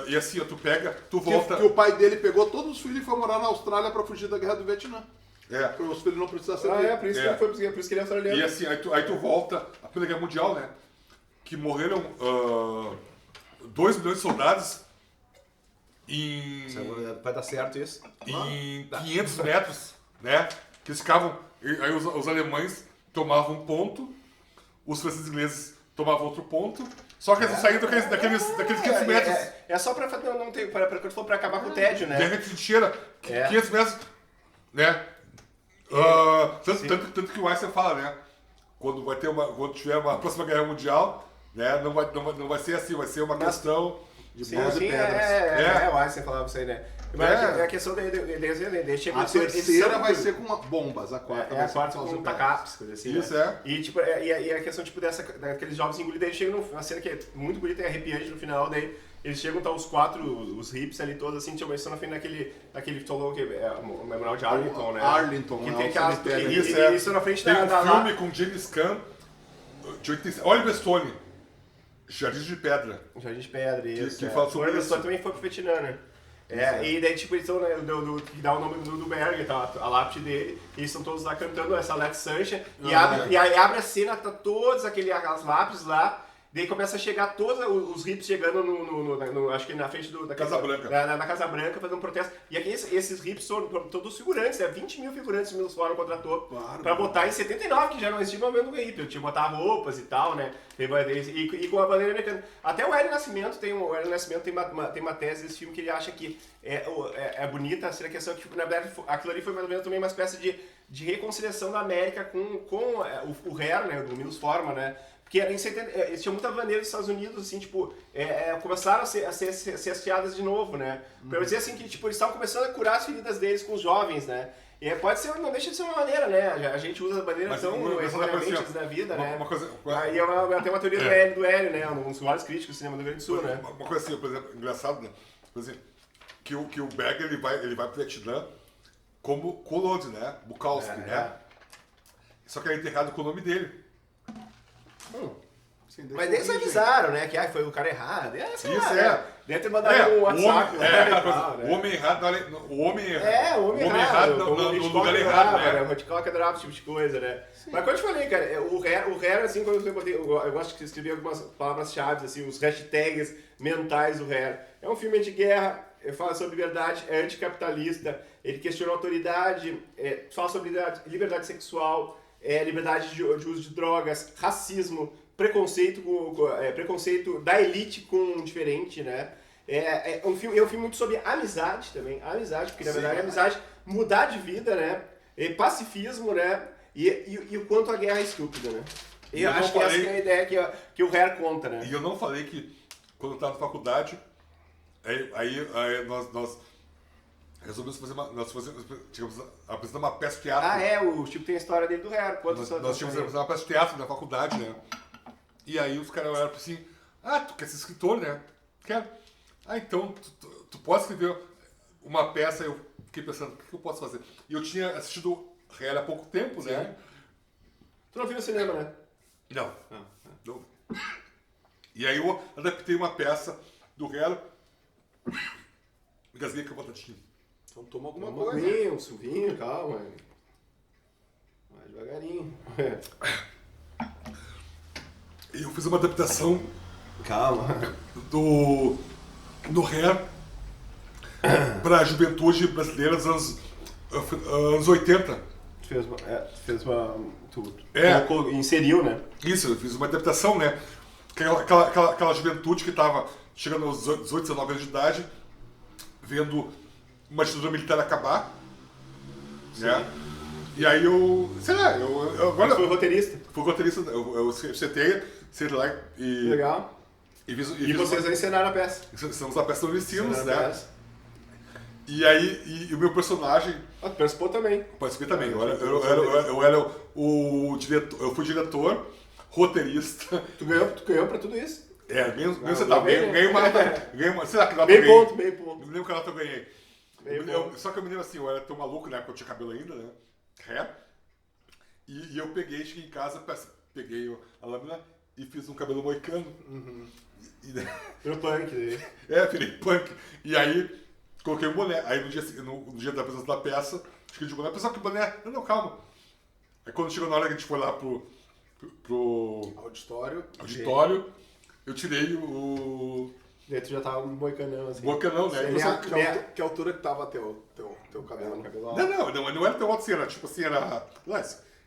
E assim, ó, tu pega, tu volta.
Que o pai dele pegou todos os filhos e foi morar na Austrália pra fugir da guerra do Vietnã. Para os filhos não precisassem ser.
Por isso que ele é australiano.
E assim, aí tu volta a Primeira Guerra Mundial, né? Que morreram 2 milhões de soldados em...
Vai dar certo isso?
Em 500 metros, né? Que eles ficavam... Aí os alemães tomavam um ponto, os franceses e ingleses tomavam outro ponto, só que eles saíram daqueles 500 metros.
É só pra não ter... Quando for pra acabar com o tédio, né?
Guerra de trincheira, 500 metros, né? Tanto que o Einstein fala, né? quando tiver uma próxima guerra mundial, né, não vai ser assim, vai ser uma questão de bolas e pedras.
O Einstein falava isso aí, né? Mas a questão
a terceira vai ser com bombas, a quarta vai ser
com tacaps, coisa assim.
Isso,
né? E, tipo, e a questão, tipo, daqueles jogos engolidos, daí chega numa cena que é muito bonita e arrepiante no final, daí eles chegam, tá os quatro, os hips ali todos, assim, tipo, eles estão na frente daquele tolou que é o Memorial de Arlington, né?
Arlington,
que tem aquelas... Isso na frente
tem um filme com James Caan, de 87, Oliver Stone, Jardim de Pedra.
Jardim de Pedra, isso.
Que fala sobre
o
isso.
também foi pro Vietnã, né? E daí, tipo, eles estão, né, que dá o nome do Berg, tá, a lápide dele, e eles estão todos lá cantando essa Let's Sunshine, e aí abre a cena, tá todas aquelas lápides lá, daí começa a chegar todos os hips chegando acho que na frente da
Casa Branca.
Na Casa Branca, fazendo um protesto. E aqui esses hips são todos figurantes, 20 mil figurantes o Fórum contratou pra botar em 79, que já não existia o momento do hip. Eu tinha que botar roupas e tal, né? E com a bandeira americana. Até o Hélio Nascimento tem uma tese desse filme que ele acha que é bonita, a questão que, na verdade, aquilo ali foi mais ou menos também uma espécie de reconciliação da América com o Hare, né? Do Milos Forman, né? Porque eles tinham muita bandeira dos Estados Unidos, assim, tipo, começaram a ser hasteadas de novo, né? Pra dizer assim que, tipo, eles estavam começando a curar as feridas deles com os jovens, né? E pode ser, não deixa de ser uma maneira, né? A gente usa a bandeira tão erroneamente na vida, né? Aí tem uma teoria do Hélio, né? Um dos maiores críticos do cinema do Rio Grande do Sul, né?
Uma coisa assim, por exemplo, engraçado, né? Por exemplo, que o Berger, ele vai pro Vietnã como Kolod, né? Bukowski, né? Só que ele é enterrado com o nome dele.
Mas eles avisaram, né? Que foi o cara errado. Deve ter mandado
um
WhatsApp.
O homem errado
o homem errado
no lugar errado, né?
O Hitchcock adorava esse tipo de coisa, né? Mas como eu te falei, cara, o Hare, assim, quando eu gosto de escrever algumas palavras-chave, assim, os hashtags mentais do Hare. É um filme de guerra, fala sobre liberdade, é anticapitalista, ele questiona a autoridade, fala sobre liberdade sexual, liberdade de uso de drogas, racismo, preconceito da elite com o diferente, né? É um filme muito sobre amizade também, porque na verdade a amizade, mudar de vida, né? Pacifismo, né? E o quanto a guerra é estúpida, né? E eu acho que essa é a ideia que o Hare conta, né?
E eu não falei que quando eu estava na faculdade, aí nós resolvemos fazer tínhamos apresentar uma peça de teatro.
O Chico tem a história dele do Hare.
Nós tínhamos apresentar uma peça de teatro na faculdade, né? E aí os caras olharam assim, tu quer ser escritor, né? Quero. Então, tu pode escrever uma peça. Eu fiquei pensando, o que eu posso fazer? E eu tinha assistido Hare há pouco tempo, né?
Tu não viu no cinema, né?
Não. Não. E aí eu adaptei uma peça do Hare. Engasguei com a batatinha.
Então toma alguma coisa.
Um suvinho, calma. Mais devagarinho.
E eu fiz uma adaptação.
Calma.
Do Hare para a juventude brasileira dos anos 80.
Tu inseriu, né?
Isso, eu fiz uma adaptação, né? Aquela juventude que estava chegando aos 18, 19 anos de idade, vendo uma ditadura militar acabar. Né? E aí agora
foi roteirista.
Fui roteirista, eu sentei lá e...
Legal.
E
vocês encenaram a peça.
Ensinamos a peça no Ensinos, né? E aí, o meu personagem...
Tu participou também.
Participei também. Eu era o diretor, eu fui diretor, roteirista.
Tu ganhou pra tudo isso?
Mesmo você tá bem. Ganhei uma. Sei lá que nota
eu ganhei.
Bem ponto. Não lembro que nota eu ganhei. Só que eu me lembro assim, eu era tão maluco, né? Porque eu tinha cabelo ainda, né? E eu cheguei em casa, peguei a lâmina e fiz um cabelo moicano.
Virou punk.
Virei punk. E aí, coloquei um boné. Aí no dia da apresentação da peça, escolhi de boné. Pessoal, que boné? Não, calma. Aí quando chegou na hora que a gente foi lá pro
auditório,
eu tirei o...
E tu já tava um moicanão, assim.
Moicanão, né?
Que altura que tava teu cabelo?
Não era tão alto assim, era tipo assim, era...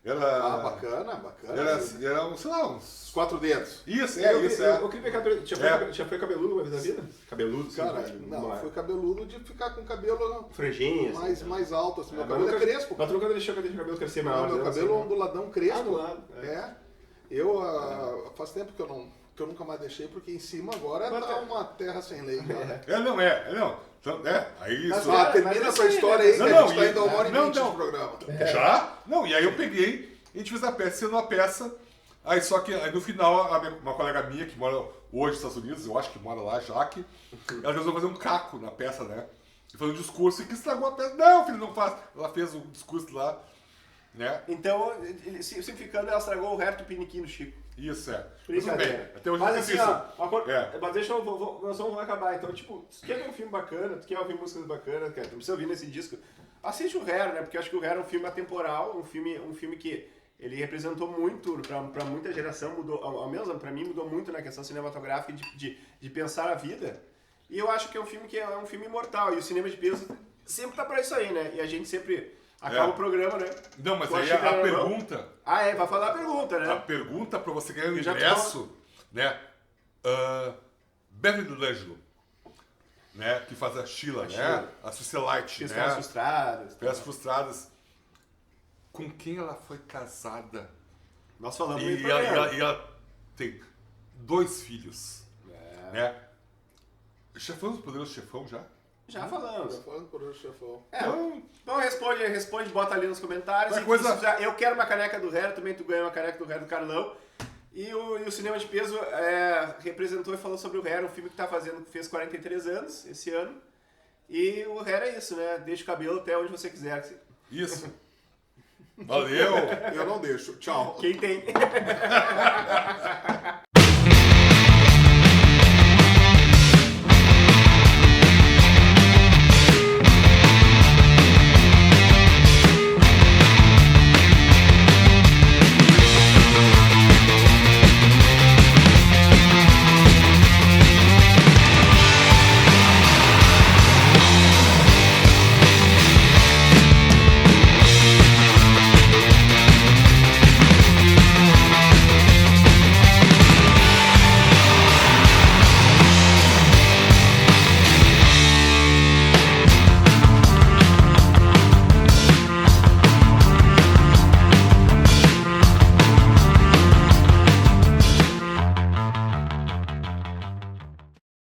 Era...
bacana.
Era, sei lá, uns...
Os 4 dedos.
Isso,
Eu
é.
queria ver cabelo. Já foi cabeludo uma vez na vida? Cabeludo,
Cara,
sim,
não, foi cabeludo de ficar com o cabelo
franjinha, assim,
mais alto, assim. Meu
mas
cabelo é
nunca-
crespo.
Mas tu nunca deixou o cabelo crescer maior?
Meu
né?
cabelo é
Assim,
onduladão crespo.
ondulado,
Eu faz tempo que eu nunca mais deixei, porque em cima agora tá uma terra sem lei. Cara.
Não. Então, aí
Mas
isso...
é-
Termina
mas
essa
isso aí,
história
né?
aí, que
Não,
a gente tá indo a 1h20
não.
de programa.
Já? Não, e aí eu peguei, a gente fez a peça, sendo uma peça, aí só que aí no final, uma colega minha que mora hoje nos Estados Unidos, eu acho que mora lá, Jaque, ela resolveu fazer um caco na peça, né? E fazer um discurso e que estragou a peça. Não, filho, não faz. Ela fez um discurso lá, né?
Então, simplificando, ela estragou o resto do piniquinho do Chico.
Isso, Tudo
Brincadeira.
bem. Até hoje
Mas
eu
assim,
fiz isso.
mas deixa eu, nós vamos acabar. Então, tipo, se tu quer ver um filme bacana, tu quer ouvir músicas bacanas, cara, tu precisa ouvir nesse disco, assiste o Hair, né? Porque eu acho que o Hair é um filme atemporal, um filme que ele representou muito pra muita geração, mudou, ao menos pra mim, mudou muito na questão cinematográfica de pensar a vida. E eu acho que é um filme imortal, e o cinema de peso sempre tá pra isso aí, né? E a gente sempre acaba o programa, né?
Não, mas
Tu
aí
acha que
a
era normal?
pergunta...
Vai falar a pergunta, né?
A pergunta pra você ganhar o
Eu já
ingresso, né? Beverly D'Angelo, né? Que faz a Sheila, né?
Sheila.
A Socialite,
As
né?
caras frustradas.
Peças frustradas. Com quem ela foi casada?
Nós falamos
E ela tem 2 filhos, né? Já falamos do Poderoso Chefão, já?
Já falamos.
Já falando por hoje, chefão.
Então responde, bota ali nos comentários.
Qualquer
E
coisa-
se quiser, eu quero uma caneca do Hair, também tu ganha uma caneca do Hair do Carlão. E o Cinema de Peso representou e falou sobre o Hair, um filme que fez 43 anos esse ano. E o Hair é isso, né? Deixa o cabelo até onde você quiser.
Isso. Valeu!
Eu não deixo. Tchau.
Quem tem.